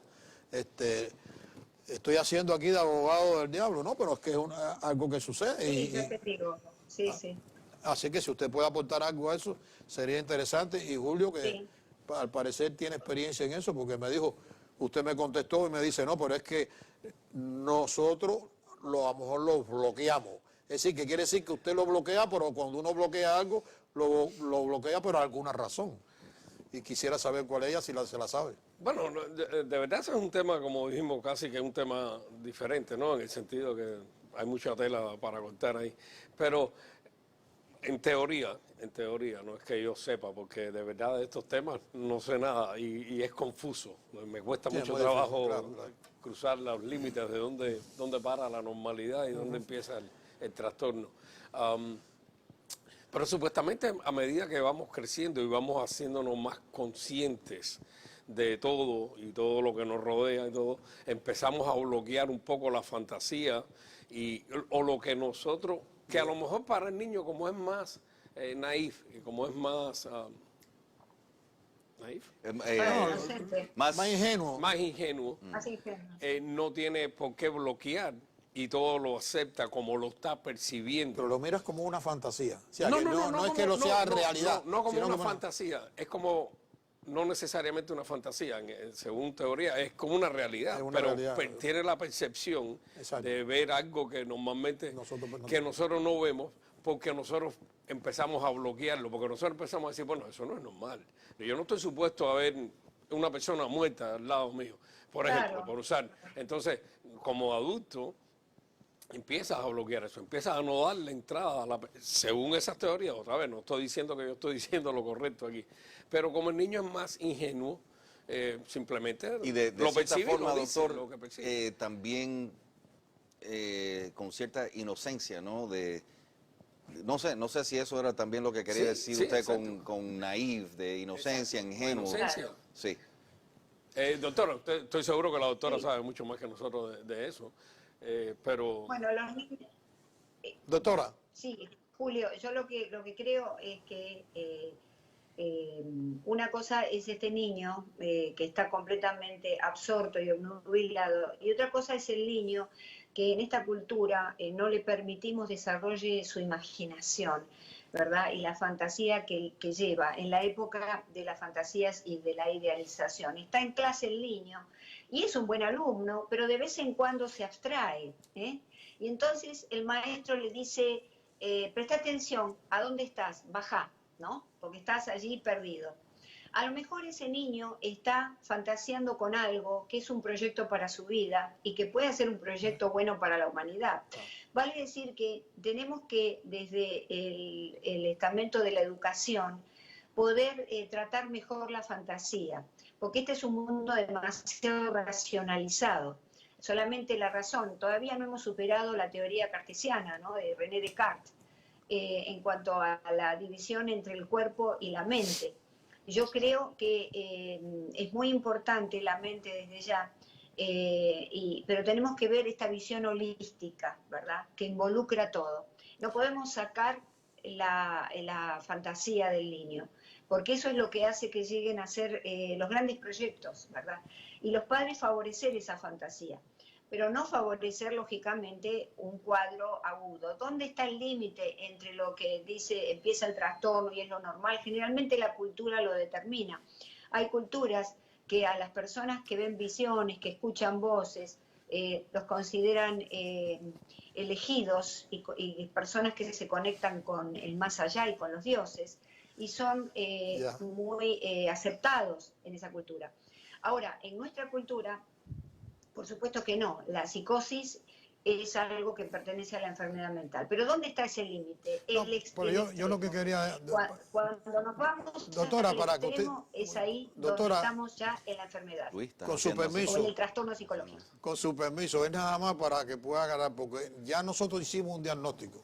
Estoy haciendo aquí de abogado del diablo, ¿no? Pero es que es algo que sucede.
Sí, yo te digo, sí, sí.
Así que si usted puede aportar algo a eso, sería interesante. Y Julio, que
Sí.
al parecer tiene experiencia en eso, porque me dijo, usted me contestó y me dice, no, pero es que nosotros a lo mejor lo bloqueamos. Es decir, que quiere decir que usted lo bloquea, pero cuando uno bloquea algo, lo bloquea por alguna razón. Y quisiera saber cuál es ella, si se la sabe.
Bueno, de verdad ese es un tema, como dijimos, casi que es un tema diferente, ¿no? En el sentido que hay mucha tela para cortar ahí. Pero en teoría, no es que yo sepa, porque de verdad de estos temas no sé nada y es confuso. Me cuesta
Sí,
mucho
muy
trabajo
difícil, claro.
cruzar los límites de dónde para la normalidad y dónde empieza el trastorno. Pero supuestamente a medida que vamos creciendo y vamos haciéndonos más conscientes de todo y todo lo que nos rodea y todo, empezamos a bloquear un poco la fantasía o lo que nosotros, que a lo mejor para el niño como es más naif y como es más naif,
Para el docente,
Más ingenuo.
más ingenuo,
más ingenuo.
no tiene por qué bloquear y todo lo acepta como lo está percibiendo.
Pero lo miras como una fantasía. O sea, no es que lo sea realidad.
No como
sino
una fantasía, es como, no necesariamente una fantasía, según teoría, es como una realidad,
Es una
pero
realidad.
tiene la percepción
Exacto.
de ver algo que normalmente
Nosotros
nosotros no vemos, porque nosotros empezamos a bloquearlo, porque nosotros empezamos a decir, bueno, eso no es normal. Yo no estoy supuesto a ver una persona muerta al lado mío, por
Claro.
ejemplo, por usar. Entonces, como adulto, empiezas a bloquear eso, empiezas a no darle entrada según esas teorías. Otra vez, no estoy diciendo que yo estoy diciendo lo correcto aquí, pero como el niño es más ingenuo, simplemente
Y de
lo
cierta
percibe y
forma,
lo dice,
doctor,
lo que percibe.
también con cierta inocencia, ¿no? No sé si eso era también lo que quería
Sí,
decir
sí,
usted
exacto.
con naif, de inocencia, ingenuo.
Inocencia.
Sí.
Doctora, estoy seguro que la doctora sabe mucho más que nosotros de eso, pero
Bueno, los niños,
Doctora,
sí, Julio, yo lo que creo es que una cosa es este niño que está completamente absorto y obnubilado, y otra cosa es el niño que en esta cultura no le permitimos desarrolle su imaginación, ¿verdad? Y la fantasía que lleva en la época de las fantasías y de la idealización. Está en clase el niño y es un buen alumno, pero de vez en cuando se abstrae, ¿eh? Y entonces el maestro le dice, presta atención, ¿a dónde estás? Bajá, ¿no? Porque estás allí perdido. A lo mejor ese niño está fantaseando con algo que es un proyecto para su vida y que puede ser un proyecto bueno para la humanidad. Vale decir que tenemos que, desde el estamento de la educación, poder tratar mejor la fantasía, porque este es un mundo demasiado racionalizado. Solamente la razón. Todavía no hemos superado la teoría cartesiana, ¿no?, de René Descartes, en cuanto a la división entre el cuerpo y la mente. Yo creo que es muy importante la mente desde ya, pero tenemos que ver esta visión holística, ¿verdad?, que involucra todo. No podemos sacar la fantasía del niño, porque eso es lo que hace que lleguen a ser los grandes proyectos, ¿verdad? Y los padres favorecer esa fantasía, pero no favorecer, lógicamente, un cuadro agudo. ¿Dónde está el límite entre lo que dice empieza el trastorno y es lo normal? Generalmente la cultura lo determina. Hay culturas que a las personas que ven visiones, que escuchan voces, los consideran elegidos y personas que se conectan con el más allá y con los dioses, y son muy aceptados en esa cultura. Ahora, en nuestra cultura, por supuesto que no, la psicosis es algo que pertenece a la enfermedad mental. Pero ¿dónde está ese límite?
No, pero yo lo que quería...
Cuando nos vamos
Doctora,
al
para que usted...
extremo, es ahí
Doctora,
donde estamos ya en la enfermedad.
Luis, estás
con su
haciendo así.
permiso.
O en el trastorno psicológico.
Con su permiso, es nada más para que pueda agarrar, porque ya nosotros hicimos un diagnóstico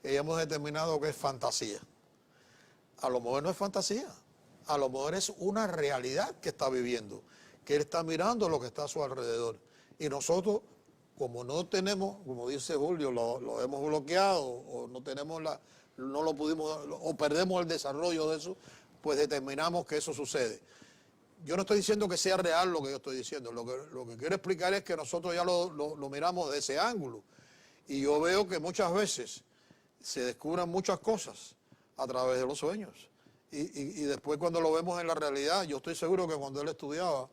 y hemos determinado que es fantasía. A lo mejor no es fantasía, a lo mejor es una realidad que está viviendo, que él está mirando lo que está a su alrededor. Y nosotros, como no tenemos, como dice Julio, lo hemos bloqueado o no tenemos no lo pudimos, o perdemos el desarrollo de eso, pues determinamos que eso sucede. Yo no estoy diciendo que sea real lo que yo estoy diciendo, lo que quiero explicar es que nosotros ya lo miramos de ese ángulo. Y yo veo que muchas veces se descubren muchas cosas a través de los sueños. Y después cuando lo vemos en la realidad, yo estoy seguro que cuando él estudiaba,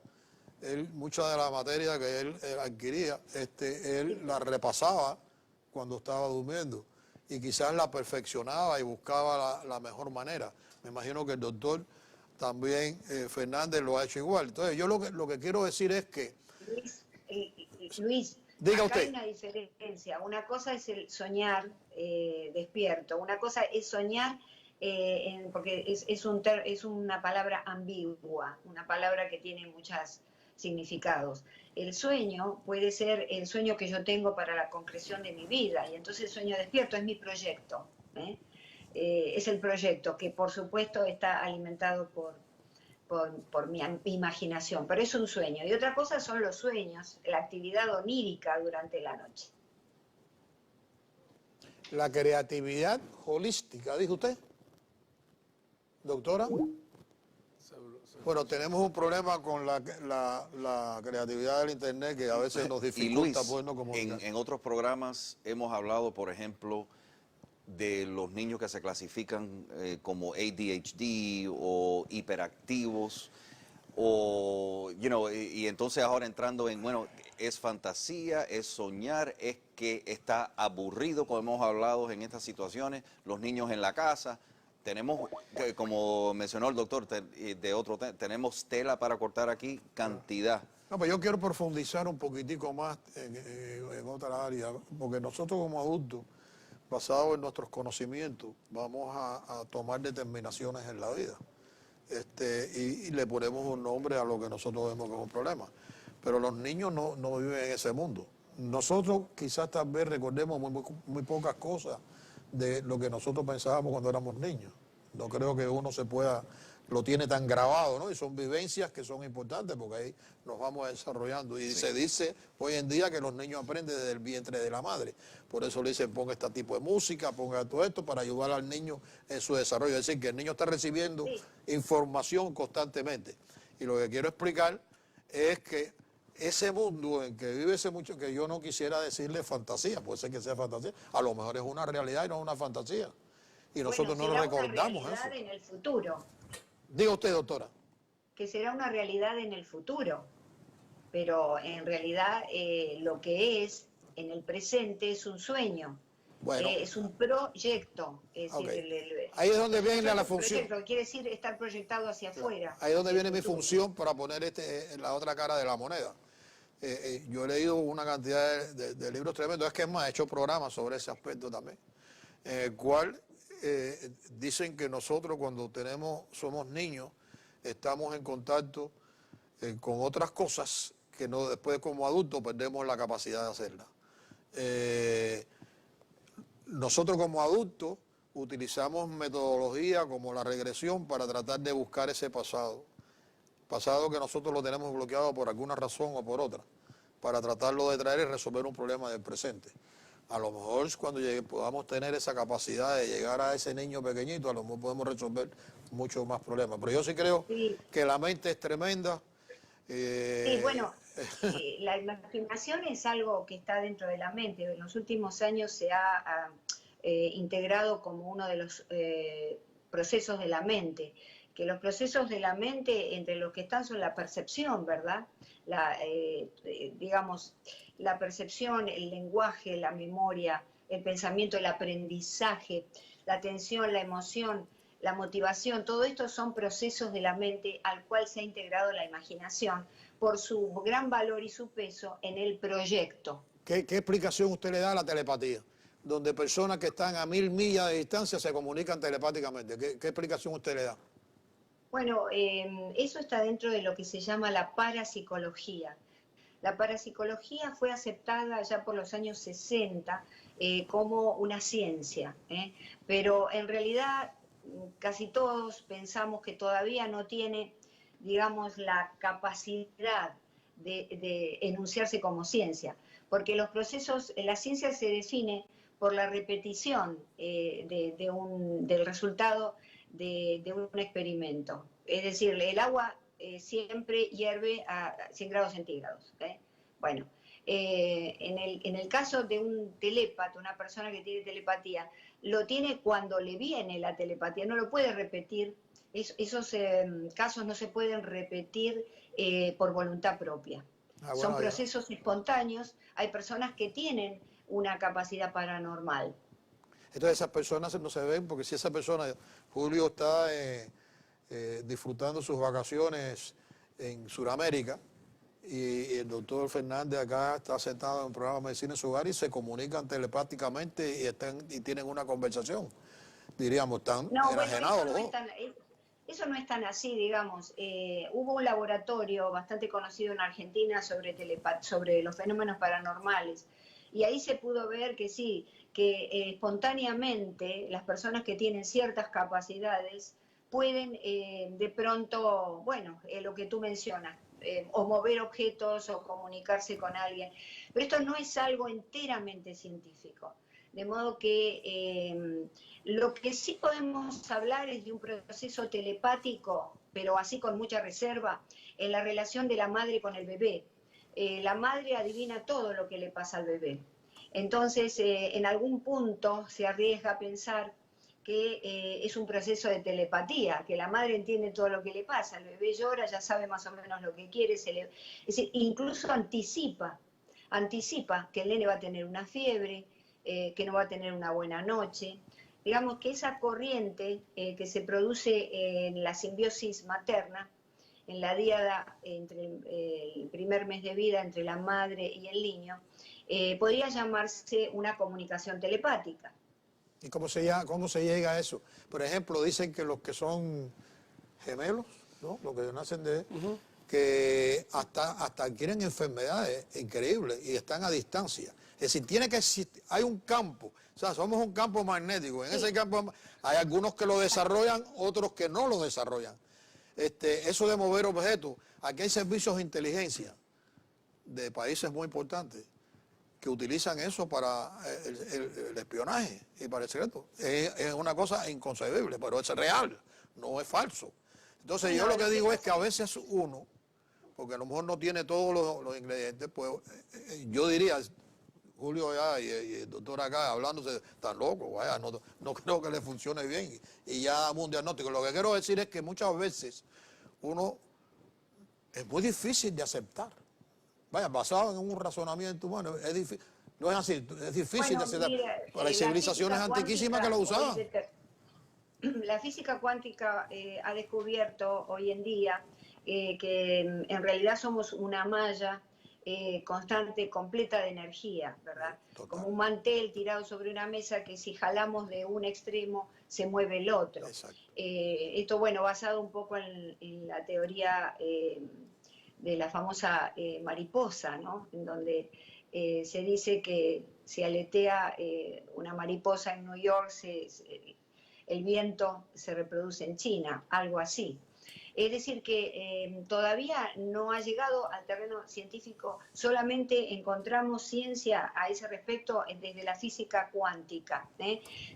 muchas de las materias que él adquiría, él las repasaba cuando estaba durmiendo y quizás la perfeccionaba y buscaba la mejor manera. Me imagino que el doctor también, Fernández, lo ha hecho igual. Entonces yo lo que quiero decir es que...
Luis,
diga
acá
usted.
hay una diferencia. Una cosa es el soñar despierto, una cosa es soñar, porque es una palabra ambigua, una palabra que tiene muchos significados. El sueño puede ser el sueño que yo tengo para la concreción de mi vida, y entonces el sueño despierto es mi proyecto. Es el proyecto que por supuesto está alimentado por mi imaginación, pero es un sueño. Y otra cosa son los sueños, la actividad onírica durante la noche.
La creatividad holística, dijo usted, doctora. Bueno, tenemos un problema con la creatividad del Internet que a veces nos
Y
dificulta
Luis,
podernos comunicar.
en otros programas hemos hablado, por ejemplo, de los niños que se clasifican como ADHD o hiperactivos, o, y entonces ahora entrando en, bueno, es fantasía, es soñar, es que está aburrido, como hemos hablado en estas situaciones, los niños en la casa. Tenemos, como mencionó el doctor, tenemos tela para cortar aquí, cantidad.
No, pues yo quiero profundizar un poquitico más en otra área, porque nosotros como adultos, basado en nuestros conocimientos, vamos a tomar determinaciones en la vida. Y le ponemos un nombre a lo que nosotros vemos como un problema. Pero los niños no viven en ese mundo. Nosotros quizás tal vez recordemos muy pocas cosas de lo que nosotros pensábamos cuando éramos niños. No creo que uno lo tiene tan grabado, ¿no? Y son vivencias que son importantes porque ahí nos vamos desarrollando. Y se dice hoy en día que los niños aprenden desde el vientre de la madre. Por eso le dicen ponga este tipo de música, ponga todo esto para ayudar al niño en su desarrollo. Es decir, que el niño está recibiendo información constantemente. Y lo que quiero explicar es que ese mundo en que vive ese mucho, que yo no quisiera decirle fantasía, puede ser que sea fantasía, a lo mejor es una realidad y no es una fantasía. Y nosotros no recordamos eso.
Será una realidad en el futuro.
Diga usted, doctora.
Que será una realidad en el futuro. Pero en realidad lo que es en el presente es un sueño.
Bueno.
Es un proyecto. Es
Okay. Ahí es donde viene la función.
Proyecto, quiere decir estar proyectado hacia afuera.
Ahí es donde viene mi función para poner la otra cara de la moneda. Yo he leído una cantidad de libros tremendos, es que es más, he hecho programas sobre ese aspecto también, en el cual dicen que nosotros cuando somos niños, estamos en contacto con otras cosas que después como adultos perdemos la capacidad de hacerlas. Nosotros como adultos utilizamos metodologías como la regresión para tratar de buscar ese pasado que nosotros lo tenemos bloqueado por alguna razón o por otra, para tratarlo de traer y resolver un problema del presente. A lo mejor cuando podamos tener esa capacidad de llegar a ese niño pequeñito, a lo mejor podemos resolver muchos más problemas. Pero yo sí creo que la mente es tremenda.
Sí, bueno, la imaginación es algo que está dentro de la mente. En los últimos años se ha integrado como uno de los procesos de la mente. Que los procesos de la mente, entre los que están, son la percepción, ¿verdad? Digamos, la percepción, el lenguaje, la memoria, el pensamiento, el aprendizaje, la atención, la emoción, la motivación, todo esto son procesos de la mente al cual se ha integrado la imaginación por su gran valor y su peso en el proyecto.
¿Qué explicación usted le da a la telepatía? Donde personas que están a 1000 millas de distancia se comunican telepáticamente. ¿Qué explicación usted le da?
Bueno, eso está dentro de lo que se llama la parapsicología. La parapsicología fue aceptada ya por los años 60 como una ciencia, pero en realidad casi todos pensamos que todavía no tiene, digamos, la capacidad de enunciarse como ciencia, porque los procesos, la ciencia se define por la repetición del resultado de un experimento. Es decir, el agua siempre hierve a 100 grados centígrados. Bueno, en el caso de un telépata, una persona que tiene telepatía, lo tiene cuando le viene la telepatía, no lo puede repetir. Esos casos no se pueden repetir por voluntad propia.
Bueno,
son procesos espontáneos. Hay personas que tienen una capacidad paranormal.
Entonces esas personas no se ven, porque si esa persona, Julio está disfrutando sus vacaciones en Sudamérica y el doctor Fernández acá está sentado en un programa de medicina en su hogar y se comunican telepáticamente y tienen una conversación. Diríamos, están enajenados los dos.
Eso no es tan así, digamos. Hubo un laboratorio bastante conocido en Argentina sobre los fenómenos paranormales y ahí se pudo ver que sí, que espontáneamente las personas que tienen ciertas capacidades pueden de pronto, bueno, lo que tú mencionas, o mover objetos o comunicarse con alguien. Pero esto no es algo enteramente científico. De modo que lo que sí podemos hablar es de un proceso telepático, pero así con mucha reserva, en la relación de la madre con el bebé. La madre adivina todo lo que le pasa al bebé. Entonces, en algún punto se arriesga a pensar que es un proceso de telepatía, que la madre entiende todo lo que le pasa, el bebé llora, ya sabe más o menos lo que quiere, es decir, incluso anticipa que el nene va a tener una fiebre, que no va a tener una buena noche. Digamos que esa corriente que se produce en la simbiosis materna, en la díada entre el primer mes de vida entre la madre y el niño, podría llamarse una comunicación telepática.
¿Y cómo se llega a eso? Por ejemplo, dicen que los que son gemelos, ¿no? Los que nacen de... que hasta adquieren enfermedades increíbles y están a distancia. Es decir, tiene que existir, hay un campo, o sea, somos un campo magnético. En ese campo hay algunos que lo desarrollan, otros que no lo desarrollan. Eso de mover objetos, aquí hay servicios de inteligencia de países muy importantes que utilizan eso para el espionaje y para el secreto. Es una cosa inconcebible, pero es real, no es falso. Entonces yo lo que digo es que a veces uno, porque a lo mejor no tiene todos los ingredientes, pues yo diría, Julio ya y el doctor acá hablándose, tan loco, vaya, no creo que le funcione bien y ya damos un diagnóstico. Lo que quiero decir es que muchas veces uno es muy difícil de aceptar. Vaya, basado en un razonamiento humano, es difícil, no es así, es difícil de aceptar. Pero hay civilizaciones antiquísimas que lo usaban.
La física cuántica ha descubierto hoy en día que en realidad somos una malla constante, completa de energía, ¿verdad?
Total.
Como un mantel tirado sobre una mesa que si jalamos de un extremo se mueve el otro. Esto, bueno, basado un poco en la teoría de la famosa mariposa, ¿no? En donde se dice que si aletea una mariposa en New York, el viento se reproduce en China, algo así. Es decir, que todavía no ha llegado al terreno científico, solamente encontramos ciencia a ese respecto desde la física cuántica,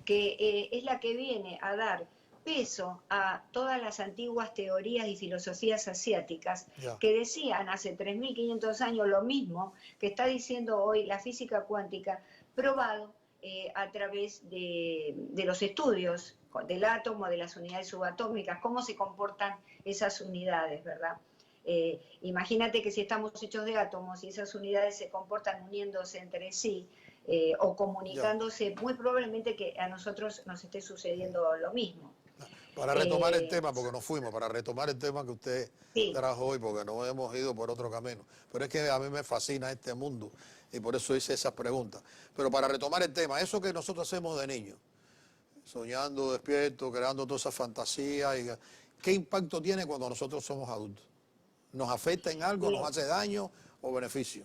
que es la que viene a dar peso a todas las antiguas teorías y filosofías asiáticas que decían hace 3.500 años lo mismo que está diciendo hoy la física cuántica, probado a través de los estudios del átomo, de las unidades subatómicas, cómo se comportan esas unidades, ¿verdad? Imagínate que si estamos hechos de átomos y esas unidades se comportan uniéndose entre sí o comunicándose, muy probablemente que a nosotros nos esté sucediendo lo mismo.
Para retomar el tema, porque nos fuimos, para retomar el tema que usted trajo hoy, porque no hemos ido por otro camino. Pero es que a mí me fascina este mundo Y por eso hice esas preguntas. Pero para retomar el tema, eso que nosotros hacemos de niños, soñando despierto, creando todas esas fantasías, ¿qué impacto tiene cuando nosotros somos adultos? ¿Nos afecta en algo, nos hace daño o beneficio?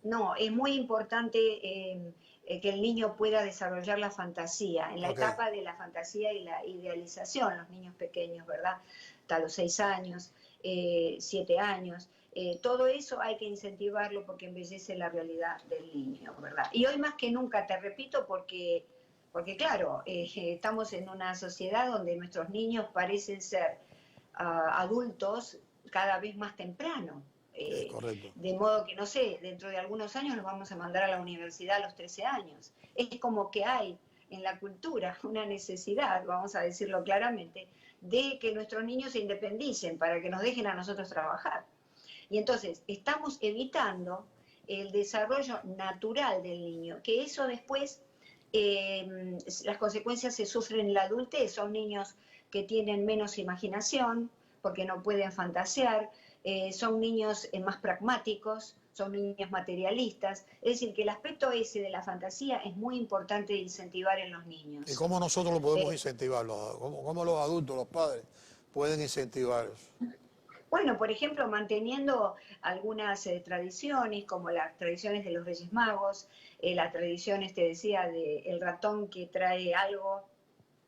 No, es muy importante que el niño pueda desarrollar la fantasía, en la etapa de la fantasía y la idealización, los niños pequeños, ¿verdad? Hasta los 6 años, 7 años. Todo eso hay que incentivarlo porque embellece la realidad del niño, ¿verdad? Y hoy más que nunca, te repito, porque claro, estamos en una sociedad donde nuestros niños parecen ser adultos cada vez más temprano.
Correcto.
De modo que, no sé, dentro de algunos años nos vamos a mandar a la universidad a los 13 años. Es como que hay en la cultura una necesidad, vamos a decirlo claramente, de que nuestros niños se independicen para que nos dejen a nosotros trabajar. Y entonces estamos evitando el desarrollo natural del niño, que eso después, las consecuencias se sufren en la adultez. Son niños que tienen menos imaginación porque no pueden fantasear, son niños más pragmáticos, son niños materialistas. Es decir, que el aspecto ese de la fantasía es muy importante de incentivar en los niños.
¿Y cómo nosotros lo podemos incentivar? ¿Cómo los adultos, los padres, pueden incentivar eso?
Bueno, por ejemplo, manteniendo algunas tradiciones, como las tradiciones de los Reyes Magos, las tradiciones, te decía, del ratón que trae algo,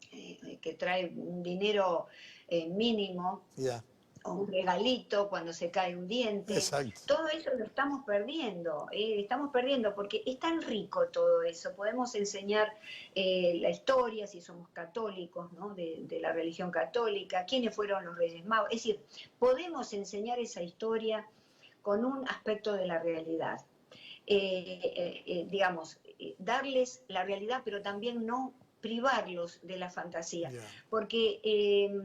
que trae un dinero mínimo.
Ya.
O un regalito cuando se cae un diente.
Exacto.
Todo eso lo estamos perdiendo porque es tan rico todo eso. Podemos enseñar la historia, si somos católicos, ¿no? de la religión católica, quiénes fueron los Reyes Magos. Es decir, podemos enseñar esa historia con un aspecto de la realidad. Digamos, darles la realidad, pero también no privarlos de la fantasía. Yeah. Porque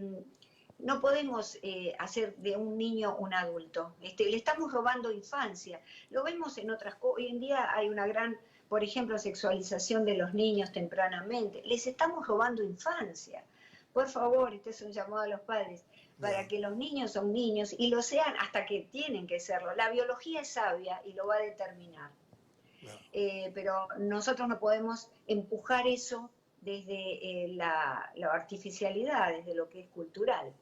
no podemos hacer de un niño un adulto. Le estamos robando infancia. Lo vemos en otras cosas. Hoy en día hay una gran, por ejemplo, sexualización de los niños tempranamente. Les estamos robando infancia. Por favor, este es un llamado a los padres, para que los niños son niños y lo sean hasta que tienen que serlo. La biología es sabia y lo va a determinar. Pero nosotros no podemos empujar eso desde la artificialidad, desde lo que es cultural.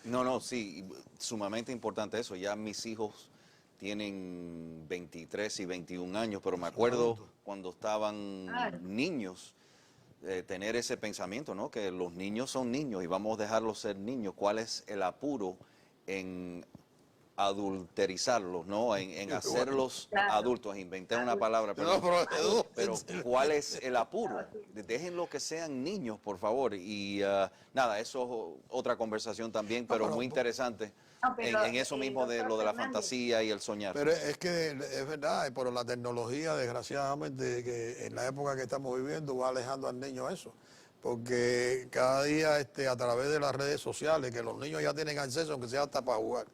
No, sí, sumamente importante eso. Ya mis hijos tienen 23 y 21 años, pero me acuerdo cuando estaban niños, tener ese pensamiento, ¿no? Que los niños son niños y vamos a dejarlos ser niños. ¿Cuál es el apuro en adulterizarlos, ¿no? En hacerlos adultos? Inventé una palabra, pero ¿cuál es el apuro? Déjenlo que sean niños, por favor. Y nada, eso es otra conversación también, pero muy interesante. En eso mismo de lo de la fantasía y el soñar.
Pero es que es verdad, pero la tecnología, desgraciadamente, que en la época que estamos viviendo, va alejando al niño eso. Porque cada día a través de las redes sociales, que los niños ya tienen acceso, aunque sea hasta para jugar,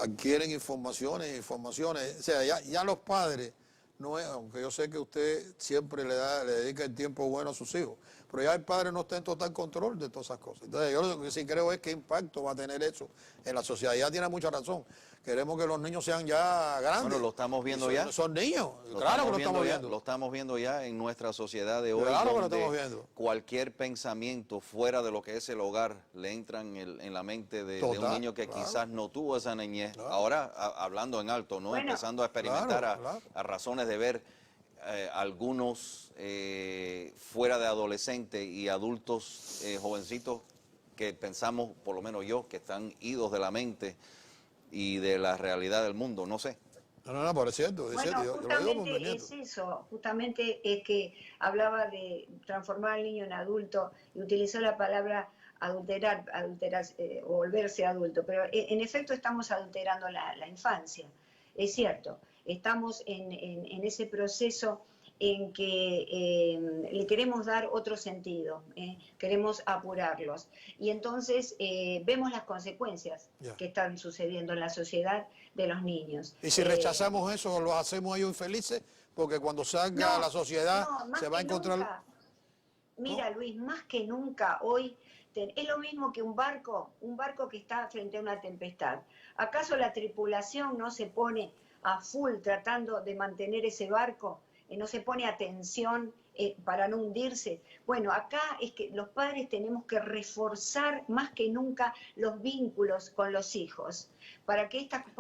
adquieren informaciones. O sea, ya los padres, no es, aunque yo sé que usted siempre le dedica el tiempo bueno a sus hijos, pero ya el padre no está en total control de todas esas cosas. Entonces yo lo que sí creo es qué impacto va a tener eso en la sociedad. Ya tiene mucha razón. Queremos que los niños sean ya grandes.
Bueno, lo estamos viendo ya.
Son niños, claro que lo estamos viendo.
Lo estamos viendo ya en nuestra sociedad de hoy.
Claro que lo estamos viendo.
Cualquier pensamiento fuera de lo que es el hogar le entran en la mente de un niño que quizás no tuvo esa niñez. Ahora, hablando en alto, ¿no? Bueno, empezando a experimentar a razones de ver algunos fuera de adolescentes y adultos jovencitos que pensamos, por lo menos yo, que están idos de la mente y de la realidad del mundo, no sé.
No, por cierto,
bueno, justamente es eso, justamente es que hablaba de transformar al niño en adulto y utilizó la palabra adulterar o volverse adulto, pero en efecto estamos adulterando la infancia, es cierto, estamos en ese proceso en que le queremos dar otro sentido, queremos apurarlos. Y entonces vemos las consecuencias que están sucediendo en la sociedad de los niños.
Y si rechazamos eso, los hacemos ellos infelices, porque cuando salga a la sociedad se va a encontrar...
Nunca. Mira, Luis, más que nunca hoy es lo mismo que un barco que está frente a una tempestad. ¿Acaso la tripulación no se pone a full tratando de mantener ese barco, no se pone atención para no hundirse. Bueno, acá es que los padres tenemos que reforzar más que nunca los vínculos con los hijos. ¿Por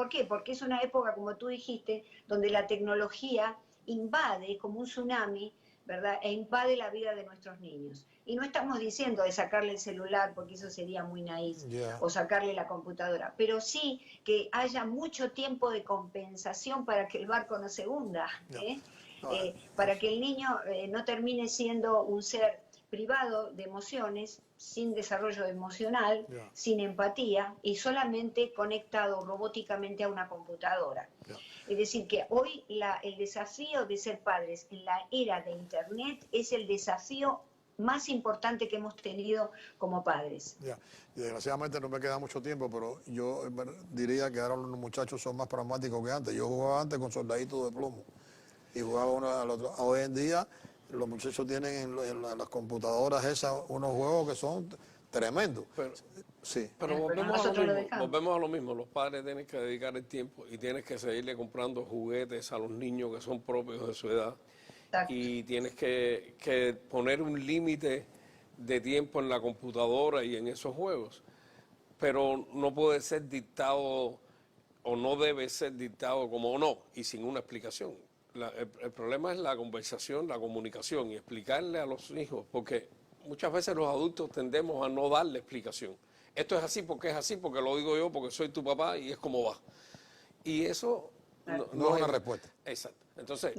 qué? Porque es una época, como tú dijiste, donde la tecnología invade como un tsunami, ¿verdad? E invade la vida de nuestros niños. Y no estamos diciendo de sacarle el celular, porque eso sería muy naif, o sacarle la computadora, pero sí que haya mucho tiempo de compensación para que el barco no se hunda, para que el niño no termine siendo un ser privado de emociones, sin desarrollo emocional, sin empatía y solamente conectado robóticamente a una computadora. Es decir, que hoy el desafío de ser padres en la era de Internet es el desafío más importante que hemos tenido como padres.
Desgraciadamente no me queda mucho tiempo, pero yo diría que ahora los muchachos son más pragmáticos que antes. Yo jugaba antes con soldaditos de plomo y jugaba uno al otro. Hoy en día los muchachos tienen en las computadoras esas unos juegos que son tremendos.
Pero volvemos a lo mismo. Los padres tienen que dedicar el tiempo y tienes que seguirle comprando juguetes a los niños que son propios de su edad. Y tienes que poner un límite de tiempo en la computadora y en esos juegos. Pero no puede ser dictado o no debe ser dictado como no y sin una explicación. El problema es la conversación, la comunicación y explicarle a los hijos, porque muchas veces los adultos tendemos a no darle explicación. Esto es así porque lo digo yo, porque soy tu papá y es como va. Y eso
no es una respuesta.
Exacto. Entonces,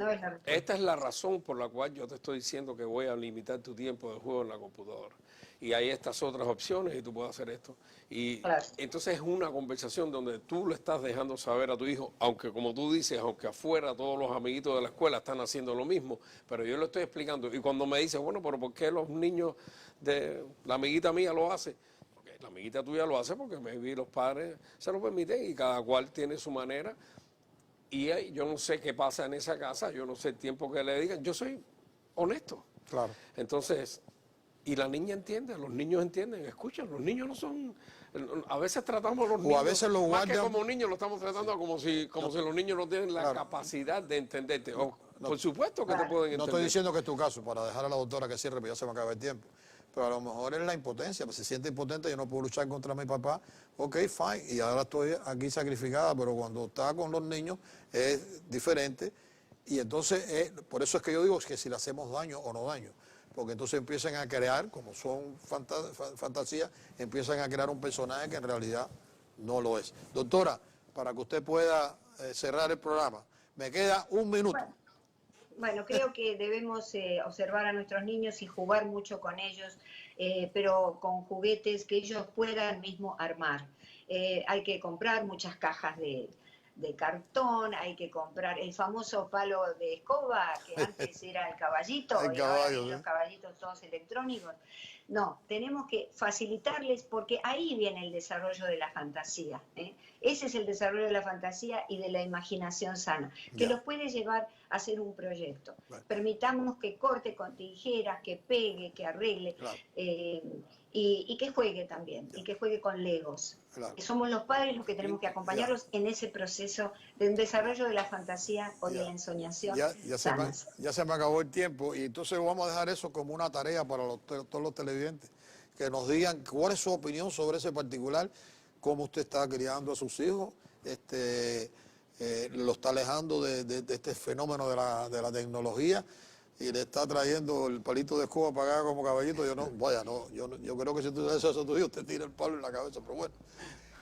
esta es la razón por la cual yo te estoy diciendo que voy a limitar tu tiempo de juego en la computadora. Y hay estas otras opciones y tú puedes hacer esto. Y entonces es una conversación donde tú le estás dejando saber a tu hijo, aunque como tú dices, aunque afuera todos los amiguitos de la escuela están haciendo lo mismo, pero yo lo estoy explicando. Y cuando me dice, bueno, pero ¿por qué los niños de la amiguita mía lo hacen? Porque la amiguita tuya lo hace porque los padres se lo permiten y cada cual tiene su manera. Y yo no sé qué pasa en esa casa, yo no sé el tiempo que le digan, yo soy honesto.
Claro.
Entonces, y la niña entiende, los niños entienden, escuchan, los niños no son, a veces tratamos a los niños,
a veces los
más que como niños, lo estamos tratando como si los niños no tienen la capacidad de entenderte. Por supuesto que te pueden entender.
No estoy diciendo que es tu caso, para dejar a la doctora que cierre, porque ya se me acaba el tiempo. Pero a lo mejor es la impotencia, pues se siente impotente, yo no puedo luchar contra mi papá, ok, fine, y ahora estoy aquí sacrificada, pero cuando está con los niños es diferente, y entonces por eso es que yo digo que si le hacemos daño o no daño, porque entonces empiezan a crear, como son fantasías, empiezan a crear un personaje que en realidad no lo es. Doctora, para que usted pueda cerrar el programa, me queda un minuto.
Bueno, creo que debemos observar a nuestros niños y jugar mucho con ellos, pero con juguetes que ellos puedan mismo armar. Hay que comprar muchas cajas de cartón, hay que comprar el famoso palo de escoba, que antes era el caballito, y ahora hay los caballitos todos electrónicos. No, tenemos que facilitarles porque ahí viene el desarrollo de la fantasía. Ese es el desarrollo de la fantasía y de la imaginación sana, que los puede llevar a hacer un proyecto. Permitamos que corte con tijeras, que pegue, que arregle, y que juegue también, y que juegue con legos. Somos los padres los que tenemos que acompañarlos en ese proceso de desarrollo de la fantasía o de la ensoñación.
Ya se me acabó el tiempo y entonces vamos a dejar eso como una tarea para todos los televidentes, que nos digan cuál es su opinión sobre ese particular, cómo usted está criando a sus hijos, lo está alejando de este fenómeno de la tecnología y le está trayendo el palito de escoba para acá como caballito. Yo creo que si tú le haces eso a tu hijo, te tira el palo en la cabeza, pero bueno.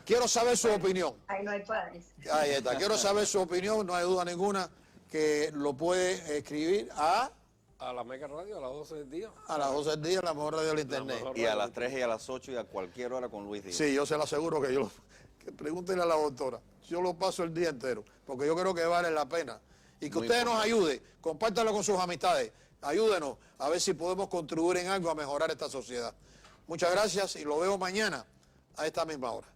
Quiero saber su opinión.
Ahí no hay padres.
Ahí está, quiero saber su opinión, no hay duda ninguna que lo puede escribir a
la Mega Radio a las 12 del día.
A las 12 del día, la mejor radio del internet.
Y a las 3 y a las 8 y a cualquier hora con Luis Díaz.
Sí, yo se lo aseguro que pregúntenle a la doctora. Yo lo paso el día entero, porque yo creo que vale la pena. Y que ustedes nos ayuden, compártanlo con sus amistades, ayúdenos a ver si podemos contribuir en algo a mejorar esta sociedad. Muchas gracias y lo veo mañana a esta misma hora.